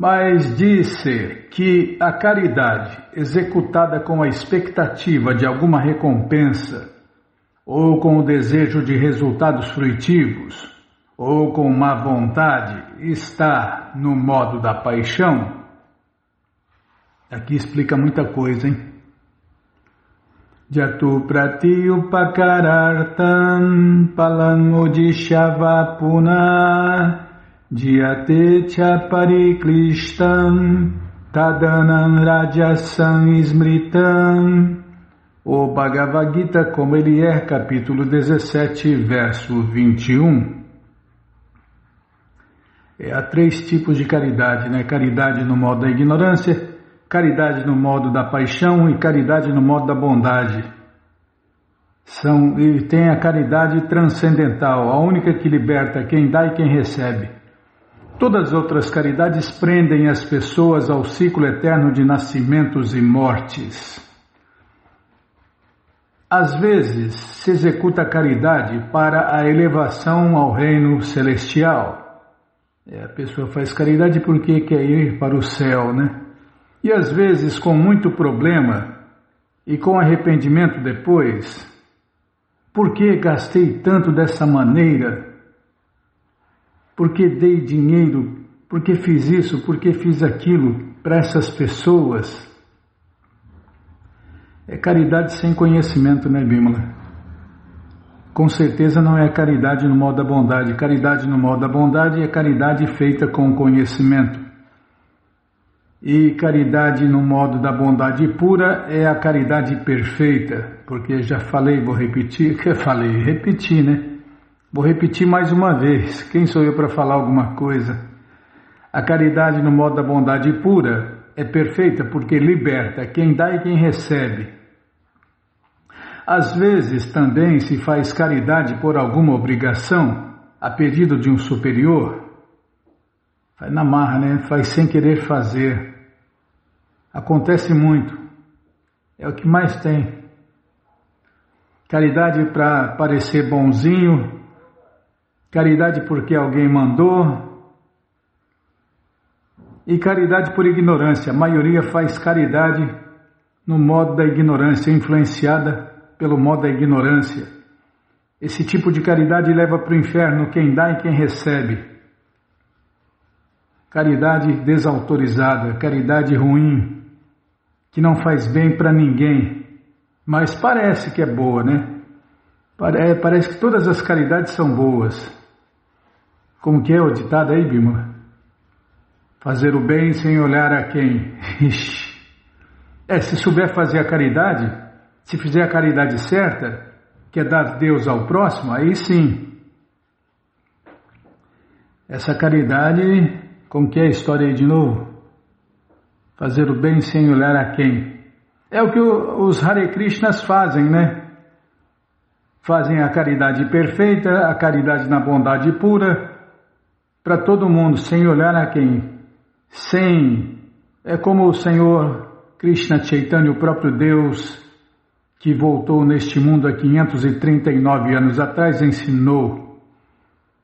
Mas disse que a caridade executada com a expectativa de alguma recompensa, ou com o desejo de resultados fruitivos, ou com má vontade, está no modo da paixão. Aqui explica muita coisa, hein? Jatu prati upakarartam palam udishyava punah Jyate cha pariklistam tadanam rajasam smritam. O Bhagavad Gita, como ele é, capítulo 17, verso 21. Há 3 tipos de caridade, né? Caridade no modo da ignorância, caridade no modo da paixão e caridade no modo da bondade. E tem a caridade transcendental, a única que liberta quem dá e quem recebe. Todas as outras caridades prendem as pessoas ao ciclo eterno de nascimentos e mortes. Às vezes se executa a caridade para a elevação ao reino celestial. A pessoa faz caridade porque quer ir para o céu, né? E às vezes com muito problema e com arrependimento depois. Por que gastei tanto dessa maneira? Por que dei dinheiro? Por que fiz isso? Por que fiz aquilo para essas pessoas? É caridade sem conhecimento, né, Bímola? Com certeza não é caridade no modo da bondade. Caridade no modo da bondade é caridade feita com conhecimento. E caridade no modo da bondade pura é a caridade perfeita. Porque já falei, vou repetir, repeti, né? Vou repetir mais uma vez. Quem sou eu para falar alguma coisa? A caridade no modo da bondade pura é perfeita porque liberta quem dá e quem recebe. Às vezes também se faz caridade por alguma obrigação, a pedido de um superior. Faz na marra, né? Faz sem querer fazer. Acontece muito. É o que mais tem. Caridade para parecer bonzinho, caridade porque alguém mandou, e caridade por ignorância. A maioria faz caridade no modo da ignorância, influenciada pelo modo da ignorância. Esse tipo de caridade leva para o inferno quem dá e quem recebe. Caridade desautorizada, caridade ruim, que não faz bem para ninguém, mas parece que é boa, né? Parece que todas as caridades são boas. Como que é o ditado aí, Bima? Fazer o bem sem olhar a quem? Se souber fazer a caridade, se fizer a caridade certa, que é dar Deus ao próximo, aí sim. Essa caridade, como que é a história aí de novo? Fazer o bem sem olhar a quem? É o que os Hare Krishnas fazem, né? Fazem a caridade perfeita, a caridade na bondade pura, para todo mundo, sem olhar a quem? É como o Senhor Krishna Chaitanya, o próprio Deus, que voltou neste mundo há 539 anos atrás, ensinou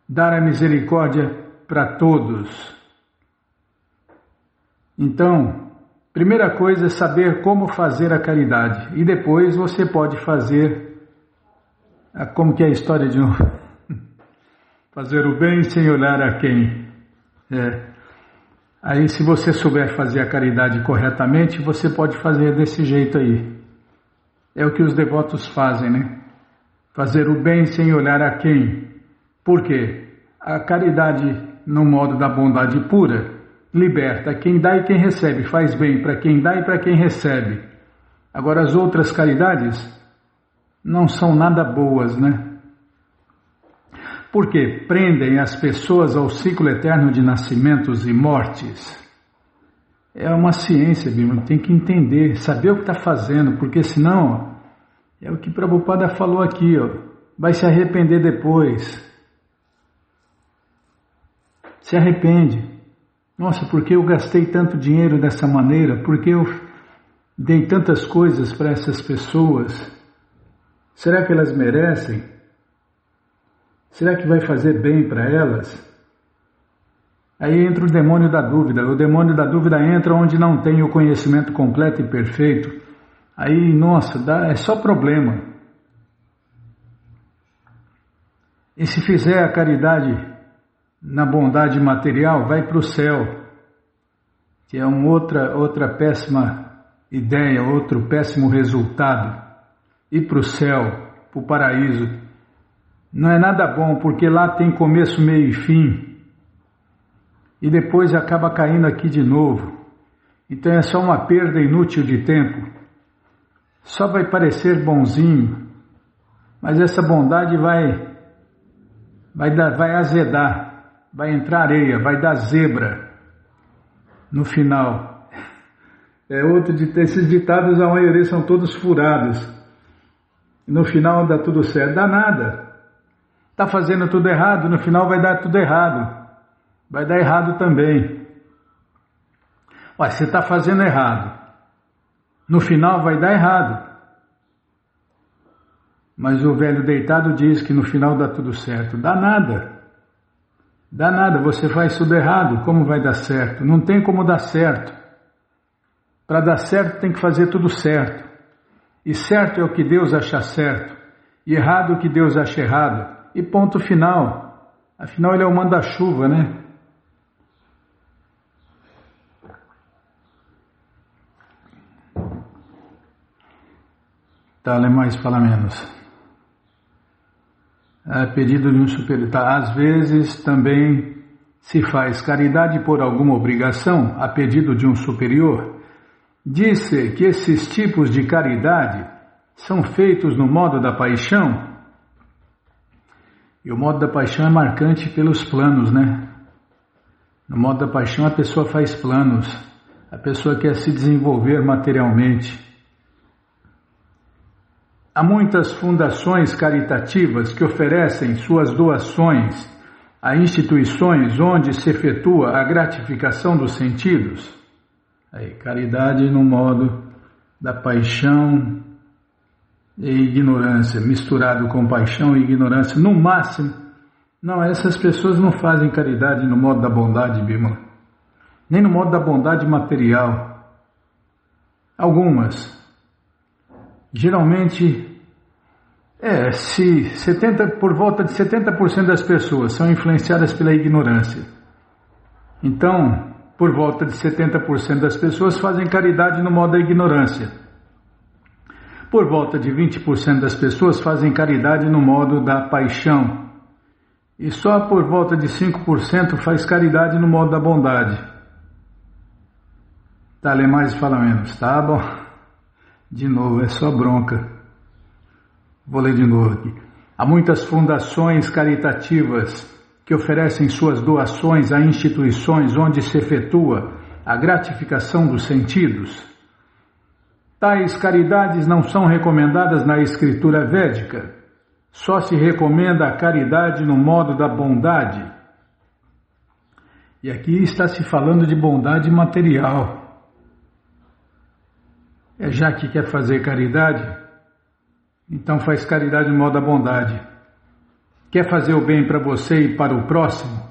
dar a misericórdia para todos. Então, primeira coisa é saber como fazer a caridade, e depois você pode fazer, como que é a história de novo? Fazer o bem sem olhar a quem. Aí se você souber fazer a caridade corretamente, você pode fazer desse jeito aí. É o que os devotos fazem, né? Fazer o bem sem olhar a quem. Por quê? A caridade no modo da bondade pura liberta quem dá e quem recebe, faz bem para quem dá e para quem recebe. Agora as outras caridades não são nada boas, né? Porque prendem as pessoas ao ciclo eterno de nascimentos e mortes. É uma ciência, Bíblia, tem que entender, saber o que está fazendo, porque senão, é o que Prabhupada falou aqui, vai se arrepender depois. Se arrepende. Nossa, por que eu gastei tanto dinheiro dessa maneira? Por que eu dei tantas coisas para essas pessoas? Será que elas merecem? Será que vai fazer bem para elas? Aí entra o demônio da dúvida. O demônio da dúvida entra onde não tem o conhecimento completo e perfeito. Aí, nossa, é só problema. E se fizer a caridade na bondade material, vai para o céu, que é outra péssima ideia, outro péssimo resultado. Ir para o céu, para o paraíso, não é nada bom, porque lá tem começo, meio e fim, e depois acaba caindo aqui de novo. Então é só uma perda inútil de tempo. Só vai parecer bonzinho, mas essa bondade vai azedar, vai entrar areia, vai dar zebra no final. Esses ditados, a maioria são todos furados. No final dá tudo certo, dá nada. Está fazendo tudo errado, no final vai dar tudo errado. Vai dar errado também. Ué, você está fazendo errado, no final vai dar errado. Mas o velho deitado diz que no final dá tudo certo. Dá nada. Dá nada, você faz tudo errado, como vai dar certo? Não tem como dar certo. Para dar certo tem que fazer tudo certo. E certo é o que Deus acha certo. E errado é o que Deus acha errado. E ponto final. Afinal ele é o manda-chuva, né? Tá, lê mais, fala menos. Pedido de um superior. Tá, às vezes também se faz caridade por alguma obrigação, a pedido de um superior. Diz-se que esses tipos de caridade são feitos no modo da paixão. E o modo da paixão é marcante pelos planos, né? No modo da paixão a pessoa faz planos. A pessoa quer se desenvolver materialmente. Há muitas fundações caritativas que oferecem suas doações a instituições onde se efetua a gratificação dos sentidos. Aí, caridade no modo da paixão e ignorância, misturado com paixão e ignorância, no máximo. Não, essas pessoas não fazem caridade no modo da bondade, Bímola, nem no modo da bondade material. Algumas. Geralmente, por volta de 70% das pessoas são influenciadas pela ignorância. Então, por volta de 70% das pessoas fazem caridade no modo da ignorância. Por volta de 20% das pessoas fazem caridade no modo da paixão. E só por volta de 5% faz caridade no modo da bondade. Tá, lê mais e fala menos, tá bom? De novo, é só bronca. Vou ler de novo aqui. Há muitas fundações caritativas que oferecem suas doações a instituições onde se efetua a gratificação dos sentidos. Tais caridades não são recomendadas na escritura védica. Só se recomenda a caridade no modo da bondade. E aqui está se falando de bondade material. Já que quer fazer caridade, então faz caridade no modo da bondade. Quer fazer o bem para você e para o próximo?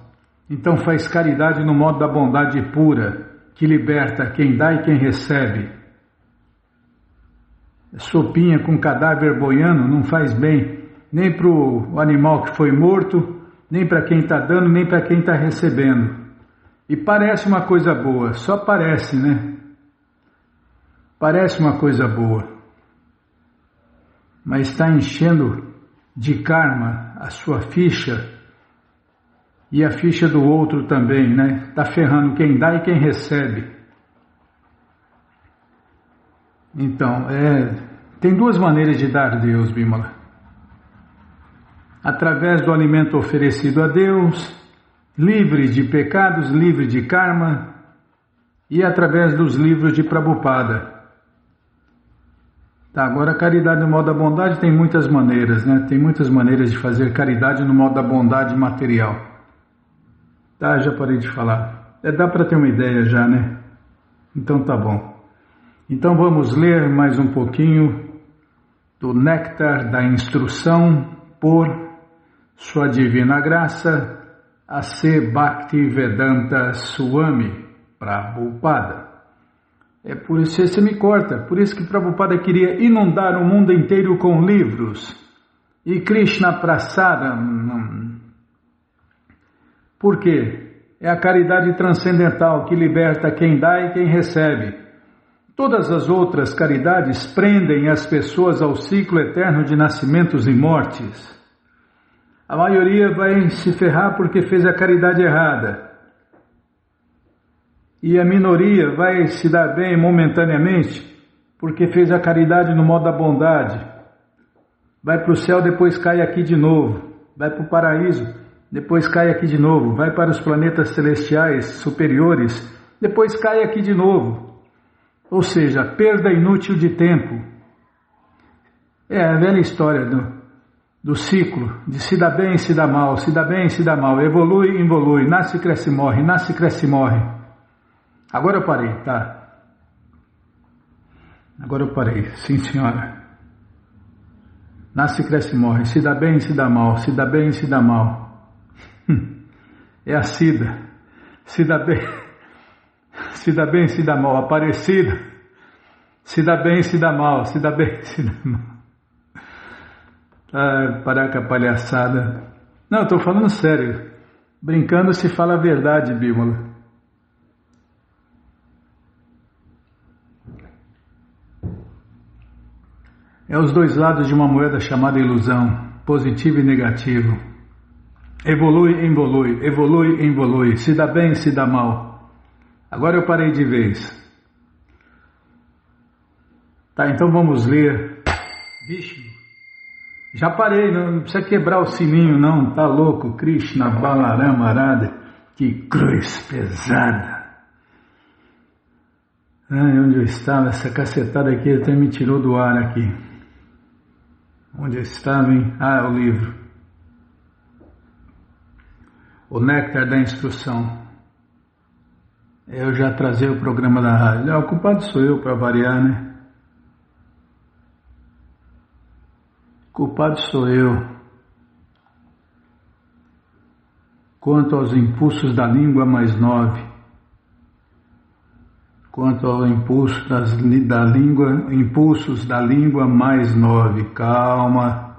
Então faz caridade no modo da bondade pura, que liberta quem dá e quem recebe. Sopinha com cadáver boiando não faz bem, nem para o animal que foi morto, nem para quem está dando, nem para quem está recebendo. E parece uma coisa boa, só parece, né? Parece uma coisa boa, mas está enchendo de karma a sua ficha e a ficha do outro também, né? Está ferrando quem dá e quem recebe. Então, tem duas maneiras de dar a Deus, Bímola. Através do alimento oferecido a Deus, livre de pecados, livre de karma, e através dos livros de Prabhupada. Tá, agora a caridade no modo da bondade tem muitas maneiras, né? Tem muitas maneiras de fazer caridade no modo da bondade material. Tá, já parei de falar. Dá para ter uma ideia já, né? Então tá bom. Então vamos ler mais um pouquinho do Néctar da Instrução por Sua Divina Graça, A.C. Bhaktivedanta Swami Prabhupada. É por isso que você me corta, por isso que Prabhupada queria inundar o mundo inteiro com livros. E Krishna Prasada, por quê? É a caridade transcendental que liberta quem dá e quem recebe. Todas as outras caridades prendem as pessoas ao ciclo eterno de nascimentos e mortes. A maioria vai se ferrar porque fez a caridade errada. E a minoria vai se dar bem momentaneamente porque fez a caridade no modo da bondade. Vai para o céu, depois cai aqui de novo. Vai para o paraíso, depois cai aqui de novo. Vai para os planetas celestiais superiores, depois cai aqui de novo. Ou seja, perda inútil de tempo. É a velha história do ciclo, de se dá bem, se dá mal, se dá bem, se dá mal, evolui, involui, nasce, cresce, morre, nasce, cresce, morre. Agora eu parei, tá? Agora eu parei, sim senhora. Nasce, cresce, morre, se dá bem, se dá mal, se dá bem, se dá mal. É a SIDA. Se dá bem, se dá mal. Aparecida. Se dá bem, se dá mal, se dá bem, se dá mal. Parar com a palhaçada. Não, eu estou falando sério. Brincando se fala a verdade, Bímola. É os dois lados de uma moeda chamada ilusão, positivo e negativo. Evolui, involui, evolui, involui, se dá bem, se dá mal. Agora eu parei de vez. Tá, então vamos ler. Vishnu. Já parei, não precisa quebrar o sininho não, tá louco? Krishna Balarama Arada, que cruz pesada. Onde eu estava? Essa cacetada aqui até me tirou do ar aqui. Onde eu estava, hein? Ah, o livro. O Néctar da Instrução. Eu já trazei o programa da rádio. O culpado sou eu, para variar, né? Culpado sou eu. Quanto aos impulsos da língua, mais 9. Quanto ao impulso da língua, impulsos da língua, mais 9. Calma.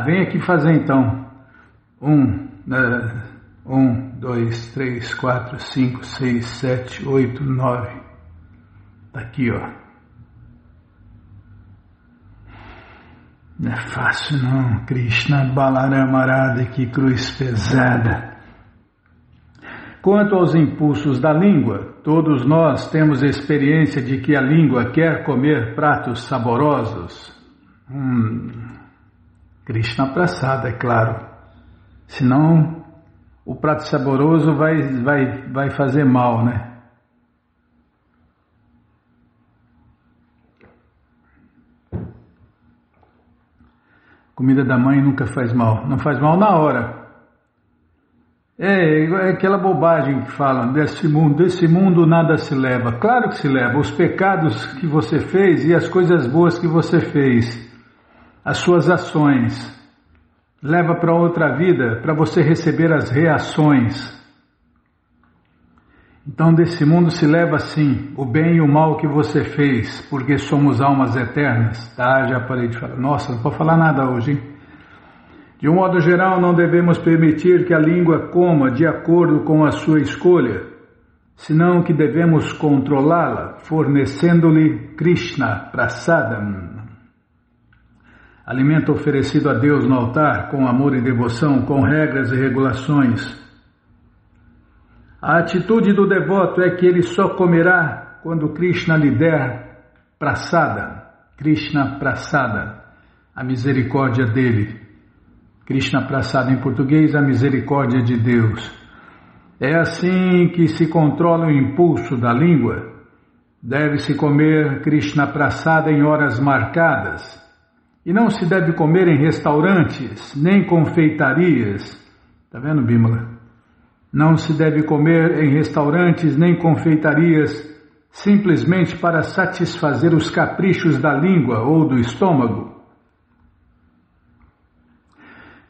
Vem aqui fazer então. 1, 2, 3, 4, 5, 6, 7, 8, 9. Tá aqui, ó. Não é fácil não, Krishna Balarama Arada, que cruz pesada. Quanto aos impulsos da língua, todos nós temos experiência de que a língua quer comer pratos saborosos. Krishna Prasada, é claro. Senão, o prato saboroso vai fazer mal, né? Comida da mãe nunca faz mal. Não faz mal na hora. É aquela bobagem que falam, desse mundo nada se leva. Claro que se leva. Os pecados que você fez e as coisas boas que você fez. As suas ações. Leva para outra vida, para você receber as reações. Então desse mundo se leva sim, o bem e o mal que você fez, porque somos almas eternas. Tá, já parei de falar. Nossa, não vou falar nada hoje, hein? De um modo geral, não devemos permitir que a língua coma de acordo com a sua escolha, senão que devemos controlá-la, fornecendo-lhe Krishna Prasadam. Alimento oferecido a Deus no altar, com amor e devoção, com regras e regulações. A atitude do devoto é que ele só comerá quando Krishna lhe der Prasada, Krishna Prasada, a misericórdia dele. Krishna Prasada em português, a misericórdia de Deus. É assim que se controla o impulso da língua. Deve-se comer Krishna Prasada em horas marcadas. E não se deve comer em restaurantes, nem confeitarias. Está vendo, Bímola? Não se deve comer em restaurantes nem confeitarias simplesmente para satisfazer os caprichos da língua ou do estômago.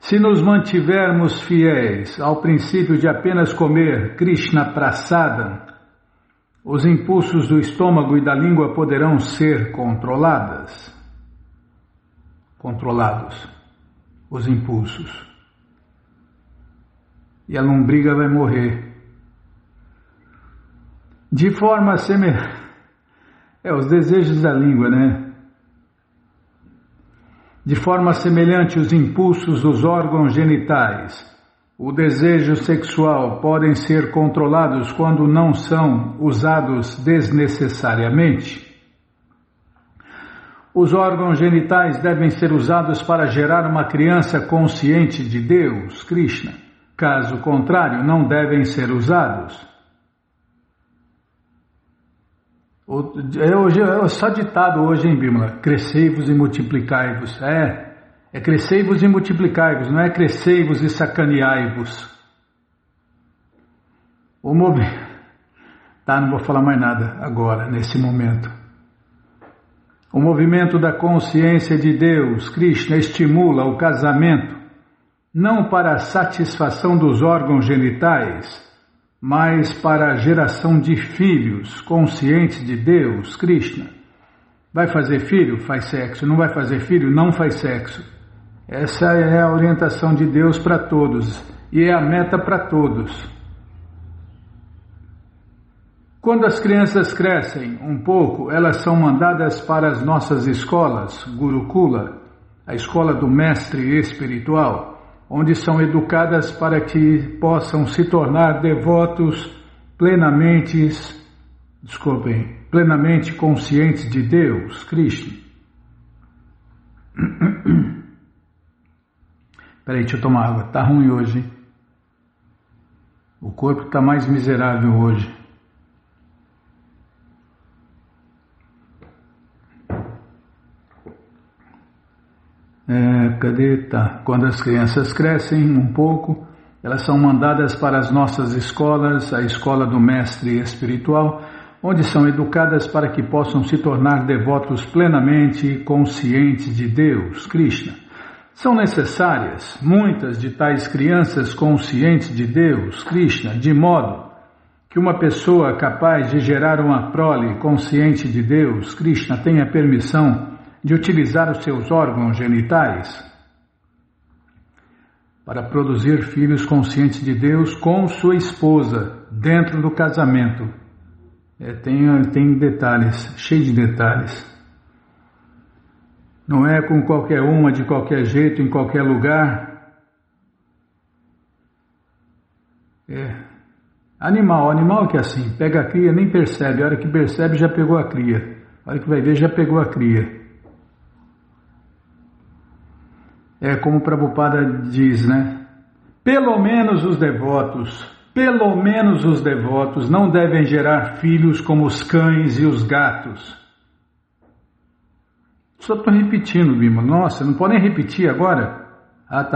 Se nos mantivermos fiéis ao princípio de apenas comer Krishna Prasadam, os impulsos do estômago e da língua poderão ser controlados. Os impulsos. E a lombriga vai morrer. De forma semelhante. Os desejos da língua, né? De forma semelhante, os impulsos dos órgãos genitais, o desejo sexual podem ser controlados quando não são usados desnecessariamente. Os órgãos genitais devem ser usados para gerar uma criança consciente de Deus, Krishna. Caso contrário, não devem ser usados. Só ditado hoje em Bíblia, crescei-vos e multiplicai-vos. É crescei-vos e multiplicai-vos, não é crescei-vos e sacaneai-vos. Não vou falar mais nada agora, nesse momento. O movimento da consciência de Deus, Krishna, estimula o casamento, não para a satisfação dos órgãos genitais, mas para a geração de filhos conscientes de Deus, Krishna. Vai fazer filho? Faz sexo. Não vai fazer filho? Não faz sexo. Essa é a orientação de Deus para todos e é a meta para todos. Quando as crianças crescem um pouco, elas são mandadas para as nossas escolas, Gurukula, a escola do mestre espiritual, onde são educadas para que possam se tornar devotos plenamente conscientes de Deus, Krishna. Peraí, deixa eu tomar água. Tá ruim hoje, hein? O corpo está mais miserável hoje. Cadê? Tá. Quando as crianças crescem um pouco, elas são mandadas para as nossas escolas, a escola do mestre espiritual, onde são educadas para que possam se tornar devotos plenamente conscientes de Deus, Krishna. São necessárias muitas de tais crianças conscientes de Deus, Krishna, de modo que uma pessoa capaz de gerar uma prole consciente de Deus, Krishna, tenha permissão de utilizar os seus órgãos genitais para produzir filhos conscientes de Deus com sua esposa dentro do casamento. Tem detalhes, cheio de detalhes. Não é com qualquer uma, de qualquer jeito, em qualquer lugar. Animal que é assim, pega a cria, nem percebe, a hora que percebe já pegou a cria, a hora que vai ver já pegou a cria. É como o Prabhupada diz, né? Pelo menos os devotos não devem gerar filhos como os cães e os gatos. Só estou repetindo, Bima. Nossa, não podem repetir agora?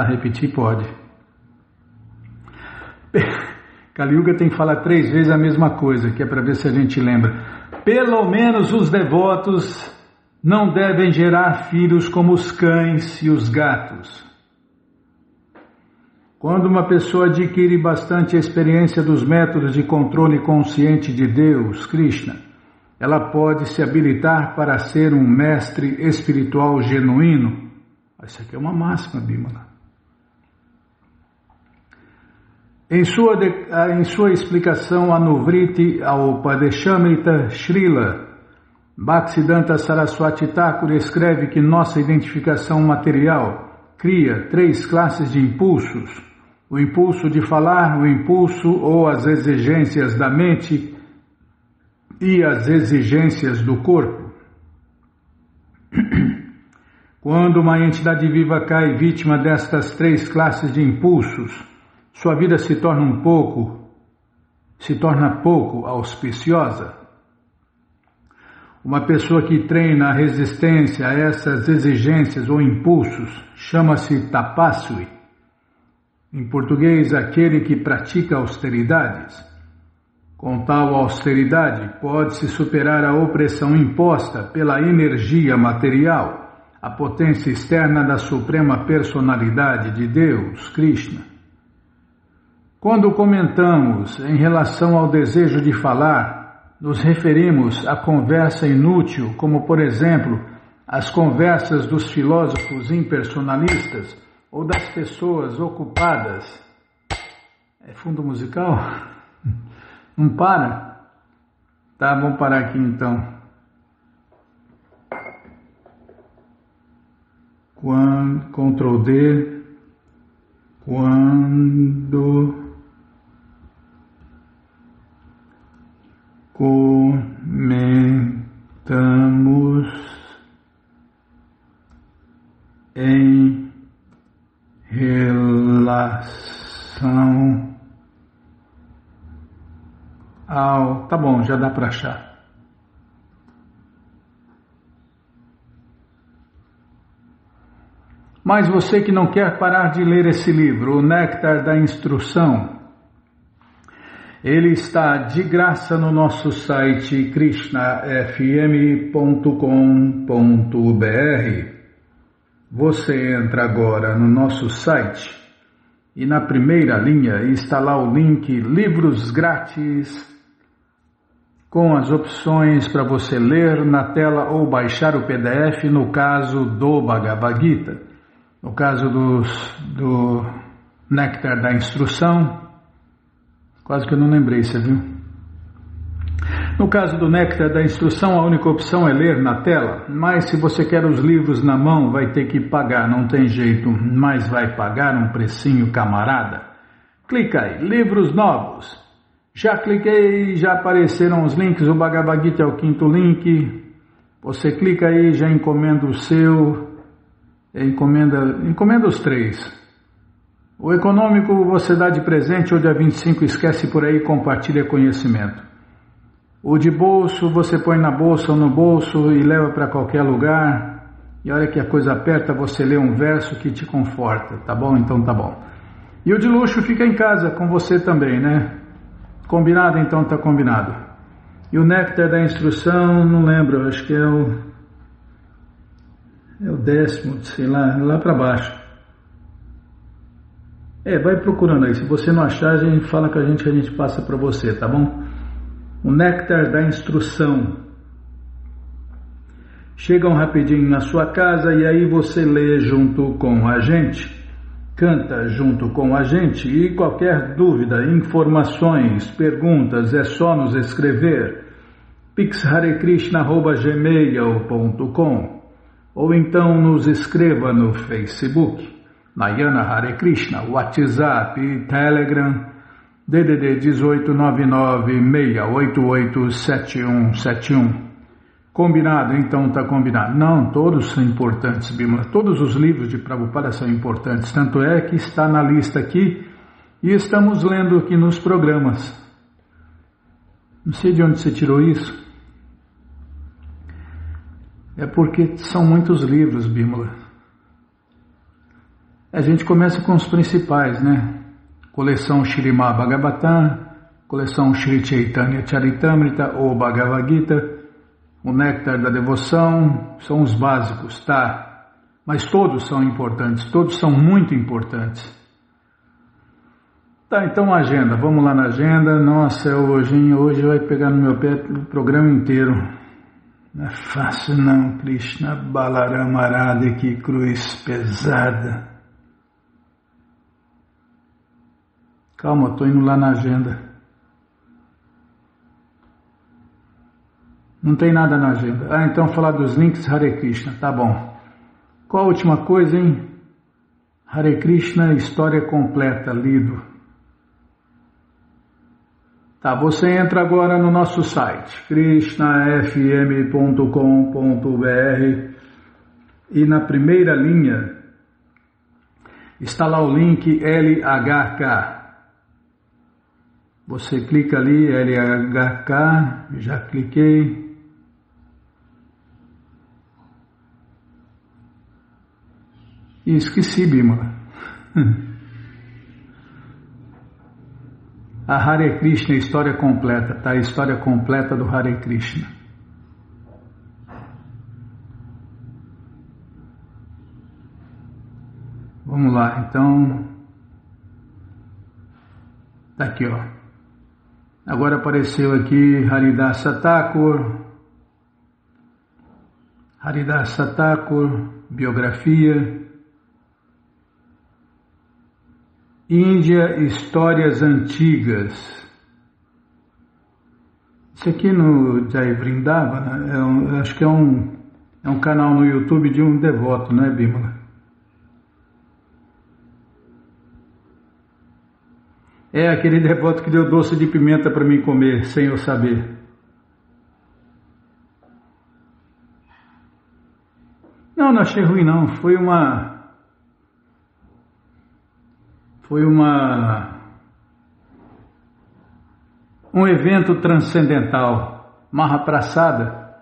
Repetir pode. Kali Yuga tem que falar 3 vezes a mesma coisa, que é para ver se a gente lembra. Pelo menos os devotos não devem gerar filhos como os cães e os gatos. Quando uma pessoa adquire bastante experiência dos métodos de controle consciente de Deus, Krishna, ela pode se habilitar para ser um mestre espiritual genuíno. Isso aqui é uma máxima, Bimala. Em sua explicação a Nuvriti ao Padeshamrita Srila, Bhaktisiddhanta Saraswati Thakur escreve que nossa identificação material cria 3 classes de impulsos: o impulso de falar, o impulso ou as exigências da mente e as exigências do corpo. Quando uma entidade viva cai vítima destas 3 classes de impulsos, sua vida se torna pouco auspiciosa. Uma pessoa que treina a resistência a essas exigências ou impulsos chama-se tapasvi. Em português, aquele que pratica austeridades. Com tal austeridade, pode-se superar a opressão imposta pela energia material, a potência externa da Suprema Personalidade de Deus, Krishna. Quando comentamos em relação ao desejo de falar, nos referimos à conversa inútil, como por exemplo, as conversas dos filósofos impersonalistas ou das pessoas ocupadas. É fundo musical? Não para? Tá, vamos parar aqui então. Ctrl D. Quando comentamos em relação ao... Tá bom, já dá para achar. Mas você que não quer parar de ler esse livro, O Néctar da Instrução, ele está de graça no nosso site krishnafm.com.br. Você entra agora no nosso site e na primeira linha está lá o link Livros Grátis, com as opções para você ler na tela ou baixar o PDF, no caso do Bhagavad Gita. No caso do Néctar da Instrução, quase que eu não lembrei, você viu? No caso do Néctar da Instrução, a única opção é ler na tela, mas se você quer os livros na mão, vai ter que pagar, não tem jeito, mas vai pagar um precinho camarada. Clica aí, livros novos. Já cliquei, já apareceram os links, o Bhagavad Gita é o 5º link. Você clica aí, já encomenda o seu... Encomenda os 3. O econômico você dá de presente, ou dia 25 esquece por aí e compartilha conhecimento. O de bolso você põe na bolsa ou no bolso e leva para qualquer lugar. E a hora que a coisa aperta você lê um verso que te conforta, tá bom? Então tá bom. E o de luxo fica em casa com você também, né? Combinado? Então tá combinado. E o Néctar da Instrução, não lembro, acho que é o 10º, sei lá para baixo. Vai procurando aí. Se você não achar, a gente fala com a gente passa para você, tá bom? O Néctar da Instrução. Chegam rapidinho na sua casa e aí você lê junto com a gente, canta junto com a gente, e qualquer dúvida, informações, perguntas, é só nos escrever pixharekrishna@gmail.com ou então nos escreva no Facebook, Nayana Hare Krishna, WhatsApp e Telegram, DDD 1899-688-7171. Combinado? Então tá combinado. Não, todos são importantes, Bimala. Todos os livros de Prabhupada são importantes, tanto é que está na lista aqui e estamos lendo aqui nos programas. Não sei de onde você tirou isso. É porque são muitos livros, Bimala. A gente começa com os principais, né? Coleção Śrīmad Bhagavatam, coleção Shri Chaitanya Charitamrita ou Bhagavad Gita, o Néctar da Devoção, são os básicos, tá? Mas todos são importantes, todos são muito importantes. Tá, então a agenda, vamos lá na agenda. Nossa, hoje vai pegar no meu pé o programa inteiro. Não é fácil não, Krishna Balarama Arada, que cruz pesada. Calma, estou indo lá na agenda. Não tem nada na agenda. Então falar dos links Hare Krishna, tá bom. Qual a última coisa, hein? Hare Krishna, história completa, lido. Tá, você entra agora no nosso site, krishnafm.com.br, e na primeira linha está lá o link LHK. Você clica ali, LHK, já cliquei. E esqueci, Bimala. A Hare Krishna, história completa, tá? A história completa do Hare Krishna. Vamos lá, então. Tá aqui, ó. Agora apareceu aqui Haridasa Thakur. Haridasa Thakur, biografia. Índia, histórias antigas. Isso aqui no Jai Vrindavana, acho que é um canal no YouTube de um devoto, não é, Bímola? É aquele devoto que deu doce de pimenta para mim comer, sem eu saber. Não achei ruim não, foi um evento transcendental, Mahaprasada.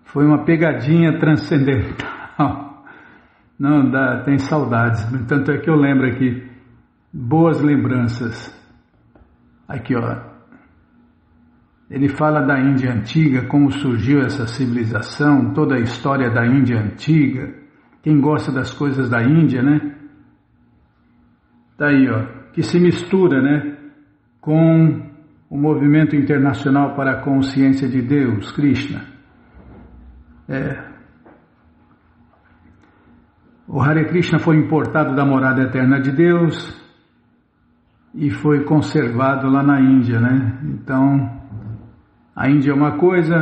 Foi uma pegadinha transcendental. Não, tem saudades, tanto é que eu lembro aqui, boas lembranças. Aqui, ó, ele fala da Índia Antiga, como surgiu essa civilização, toda a história da Índia Antiga. Quem gosta das coisas da Índia, né? Tá aí, ó, que se mistura, né, com o movimento internacional para a consciência de Deus, Krishna. O Hare Krishna foi importado da morada eterna de Deus e foi conservado lá na Índia, né? Então, a Índia é uma coisa,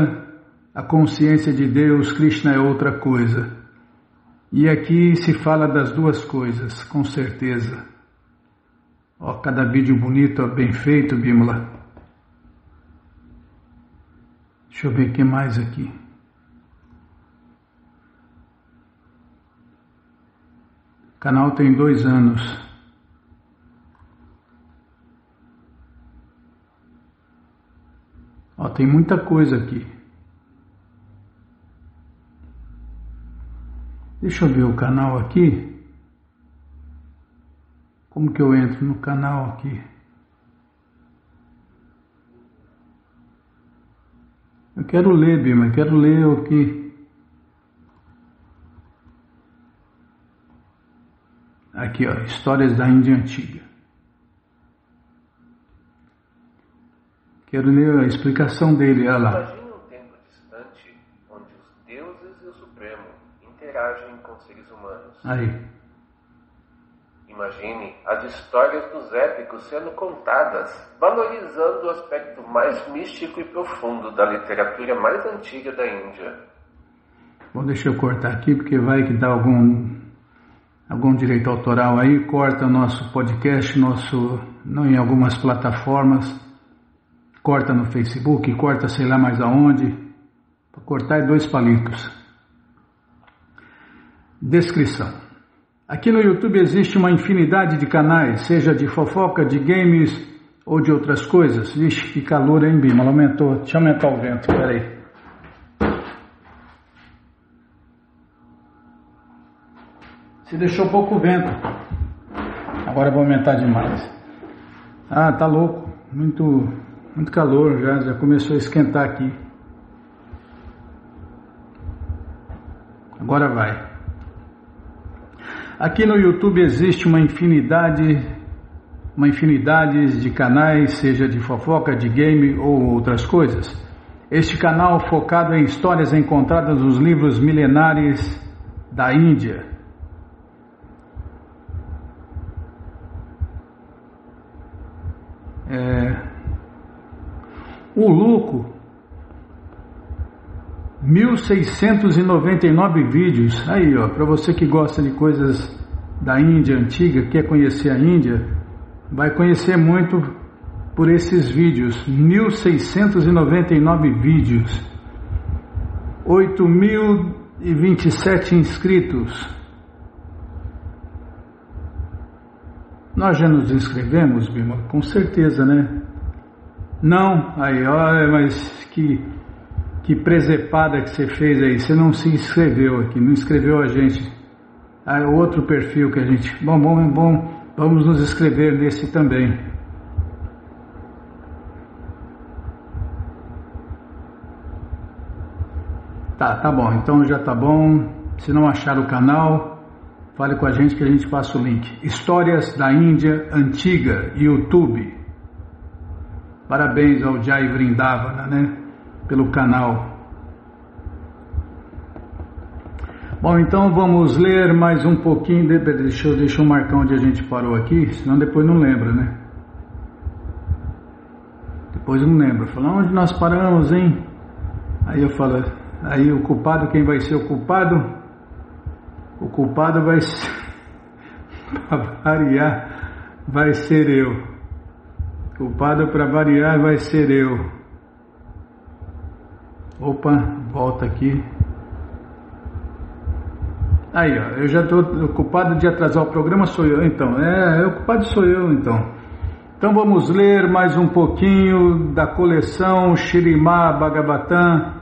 a consciência de Deus, Krishna é outra coisa. E aqui se fala das duas coisas, com certeza. Ó, cada vídeo bonito, ó, bem feito, Bímola. Deixa eu ver o que mais aqui. O canal tem 2 anos. Ó, tem muita coisa aqui. Deixa eu ver o canal aqui. Como que eu entro no canal aqui? Eu quero ler, Bima, eu quero ler o que... Aqui, ó, Histórias da Índia Antiga. Quero ler a explicação dele, olha lá. Imagine um tempo distante, onde os deuses e o Supremo interagem com seres humanos. Aí. Imagine as histórias dos épicos sendo contadas, valorizando o aspecto mais místico e profundo da literatura mais antiga da Índia. Bom, deixa eu cortar aqui, porque vai que dá algum direito autoral aí, corta o nosso podcast, não em algumas plataformas, corta no Facebook, corta sei lá mais aonde, para cortar é 2 palitos. Descrição. Aqui no YouTube existe uma infinidade de canais, seja de fofoca, de games ou de outras coisas. Vixe, que calor, hein, Bima? Aumentou. Deixa eu aumentar o vento, peraí. Se deixou pouco vento. Agora eu vou aumentar demais. Ah, tá louco. Muito calor já começou a esquentar aqui. Agora vai. Aqui no YouTube existe uma infinidade de canais, seja de fofoca, de game ou outras coisas. Este canal focado em histórias encontradas nos livros milenares da Índia. O Luco, 1699 vídeos, aí ó, para você que gosta de coisas da Índia antiga, quer conhecer a Índia, vai conhecer muito por esses vídeos, 1699 vídeos, 8.027 inscritos. Nós já nos inscrevemos, Bima? Com certeza, né? Não, aí, olha, mas que presepada que você fez aí, você não se inscreveu aqui, não inscreveu a gente. Ah, outro perfil que a gente... Bom, vamos nos inscrever nesse também. Tá bom, então já tá bom. Se não achar o canal, fale com a gente que a gente passa o link. Histórias da Índia Antiga, YouTube. Parabéns ao Jai Vrindavana, né? Pelo canal. Bom, então vamos ler mais um pouquinho. Deixa eu marcar onde a gente parou aqui, senão depois não lembra, né? Depois não lembra. Fala, onde nós paramos, hein? Aí eu falo, aí o culpado, quem vai ser o culpado? O culpado vai ser, para variar, vai ser eu. O culpado para variar vai ser eu. Opa, volta aqui. Aí, ó, eu já estou ocupado de atrasar o programa, sou eu então. O culpado sou eu então. Então vamos ler mais um pouquinho da coleção Śrīmad Bhagavatam,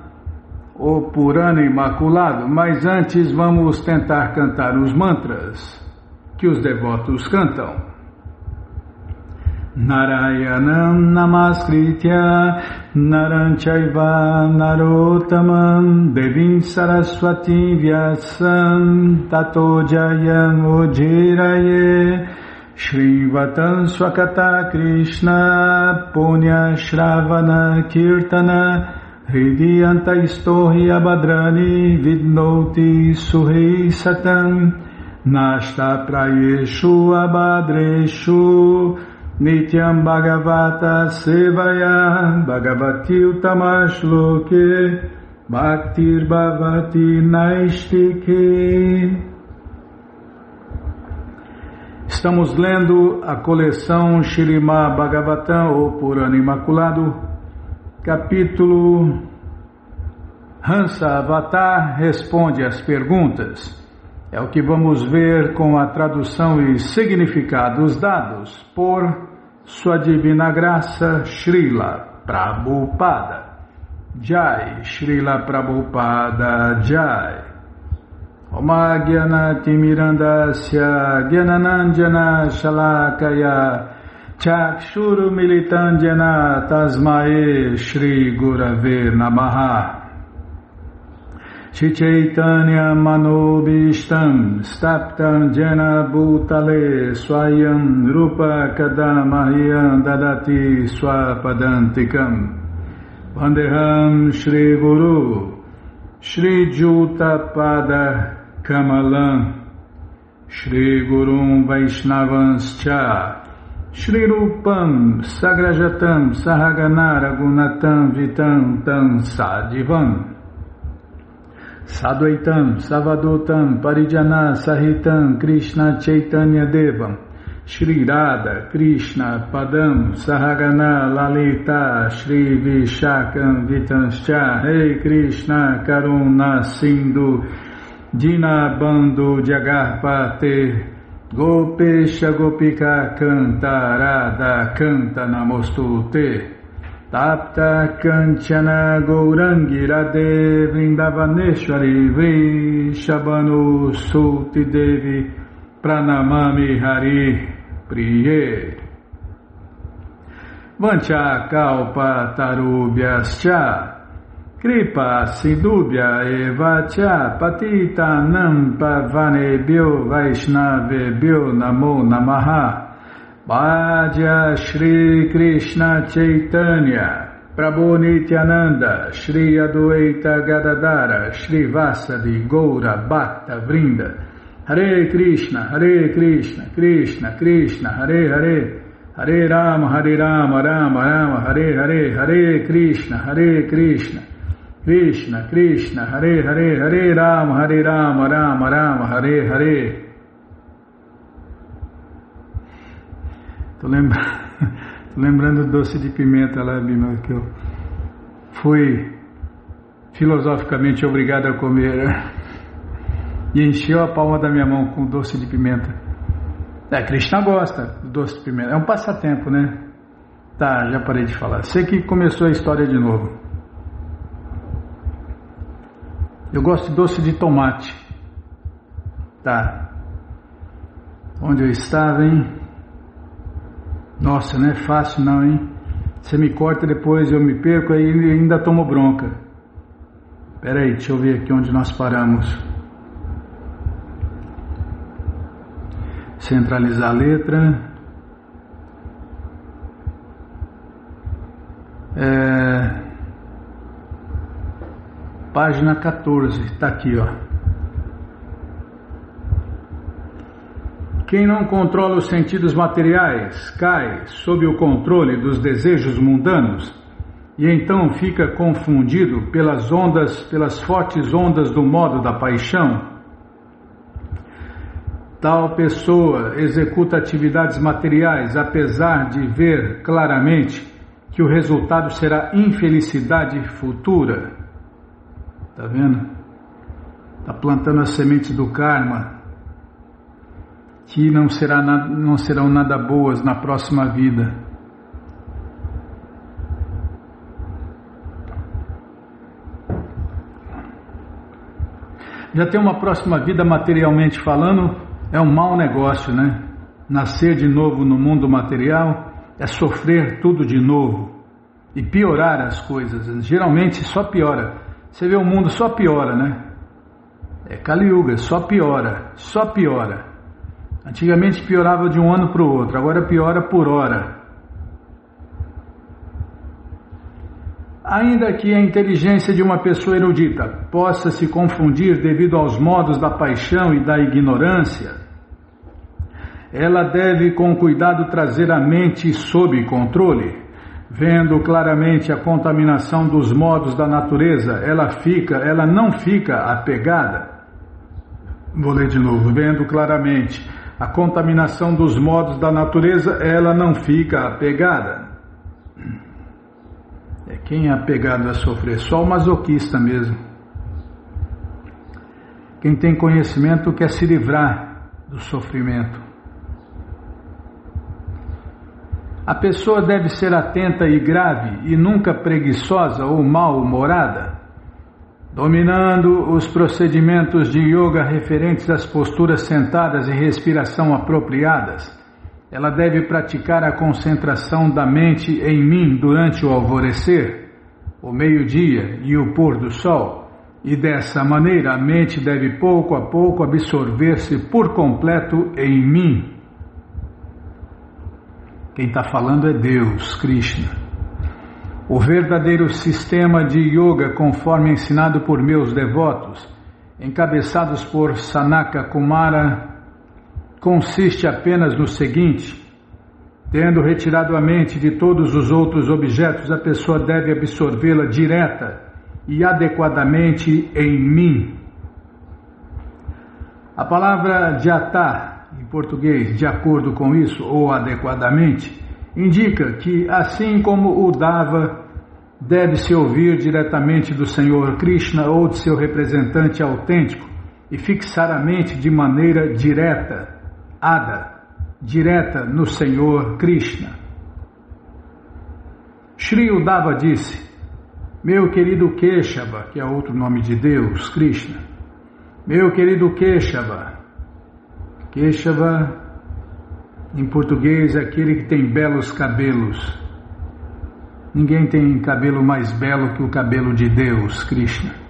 o Purana Imaculado. Mas antes vamos tentar cantar os mantras que os devotos cantam. Narayanam Namaskritya Naram Chaiva Narottamam Devim Saraswati Vyasam Tato Jayam Ujiraye Shrivatam Swakata Krishna Punya Shravana Kirtana Hridiyanta Istohi Abhadrani Vidnoti Suhi Satam Nashta Prayeshu Abhadreshu Nityam Bhagavata Sevaya Bhagavati Utamashloke Bhaktir Bhavati Naistike. Estamos lendo a coleção Śrīmad Bhagavatam, o Purana Imaculado, capítulo Hansa Avatar responde às perguntas. É o que vamos ver com a tradução e significados dados por Sua Divina Graça Srila Prabhupada. Jai, Srila Prabhupada Jai. Oma Gyanati Mirandasya Gyananandjana Shalakaya Chakshuru Militandjana Tasmae Shri Gurave Namaha. Chaitanya Manobishtam Staptam Jena Bhutale Swayam Rupa Kadamahyam Dadati Swapadantikam Vandeham Shri Guru Shri Juta Pada Kamalam Shri Gurum Vaishnavanscha Shri Rupam Sagrajatam Sahagana Gunatam Vitam Tam Sadivam Sadvaitam, Savadotam, Parijana, Sahitam, Krishna Chaitanya Devam, Shri Radha, Krishna, Padam, Sahagana, Lalita, Shri Vishakam, Vitanscha, Rei Krishna, Karuna, Sindhu, Dinabando, Jagarpate, Gopesha, Gopika, Canta, Radha, Canta, Namostute, Tapta Kanchana Gourangi Radhe Vrindavaneshwari Vrishabhanu Suti Devi Pranamami Hari Priye Vancha Kalpa Tarubhyascha Kripa Sindubhya Evacha Patita Nampa Vanebhyo Vaishnavebhyo Namo Namaha Bhaja Shri Krishna Chaitanya Prabhu Nityananda Shri Adwaita Gadadara Shri Vasadi Goura Bhakta Vrinda Hare Krishna Krishna Krishna Hare Hare Hare Rama Rama Rama Hare Hare Hare Krishna Krishna Krishna Hare Hare Hare Rama Rama Rama Hare Hare. Tô lembrando do doce de pimenta lá, Bima, que eu fui filosoficamente obrigado a comer e encheu a palma da minha mão com doce de pimenta. Krishna gosta do doce de pimenta, é um passatempo, né? Tá, já parei de falar. Sei que começou a história de novo. Eu gosto de doce de tomate. Tá. Onde eu estava, hein? Nossa, não é fácil não, hein? Você me corta depois, eu me perco, aí ainda tomo bronca. Espera aí, deixa eu ver aqui onde nós paramos. Centralizar a letra. Página 14, está aqui, ó. Quem não controla os sentidos materiais cai sob o controle dos desejos mundanos e então fica confundido pelas fortes ondas do modo da paixão. Tal pessoa executa atividades materiais apesar de ver claramente que o resultado será infelicidade futura. Está vendo? Está plantando as sementes do karma, que não serão nada boas na próxima vida. Já ter uma próxima vida materialmente falando é um mau negócio, né? Nascer de novo no mundo material é sofrer tudo de novo e piorar as coisas. Geralmente só piora. Você vê o mundo só piora, né? É Kali Yuga, só piora, só piora. Antigamente piorava de um ano para o outro, agora piora por hora. Ainda que a inteligência de uma pessoa erudita possa se confundir devido aos modos da paixão e da ignorância, ela deve com cuidado trazer a mente sob controle. Vendo claramente a contaminação dos modos da natureza, ela não fica apegada. Vou ler de novo. Vendo claramente a contaminação dos modos da natureza, ela não fica apegada. Quem é apegado a sofrer? Só o masoquista mesmo. Quem tem conhecimento quer se livrar do sofrimento. A pessoa deve ser atenta e grave e nunca preguiçosa ou mal-humorada, dominando os procedimentos de yoga referentes às posturas sentadas e respiração apropriadas. Ela deve praticar a concentração da mente em mim durante o alvorecer, o meio-dia e o pôr do sol, e dessa maneira a mente deve pouco a pouco absorver-se por completo em mim. Quem está falando é Deus, Krishna. O verdadeiro sistema de yoga, conforme ensinado por meus devotos, encabeçados por Sanaka Kumara, consiste apenas no seguinte: tendo retirado a mente de todos os outros objetos, a pessoa deve absorvê-la direta e adequadamente em mim. A palavra jata, em português, de acordo com isso, ou adequadamente, indica que, assim como o Dava deve-se ouvir diretamente do Senhor Krishna ou de seu representante autêntico e fixar a mente de maneira direta, direta no Senhor Krishna. Shri Uddhava disse: meu querido Keshava, que é outro nome de Deus, Krishna, meu querido Keshava, Keshava, em português, é aquele que tem belos cabelos. Ninguém tem cabelo mais belo que o cabelo de Deus, Krishna.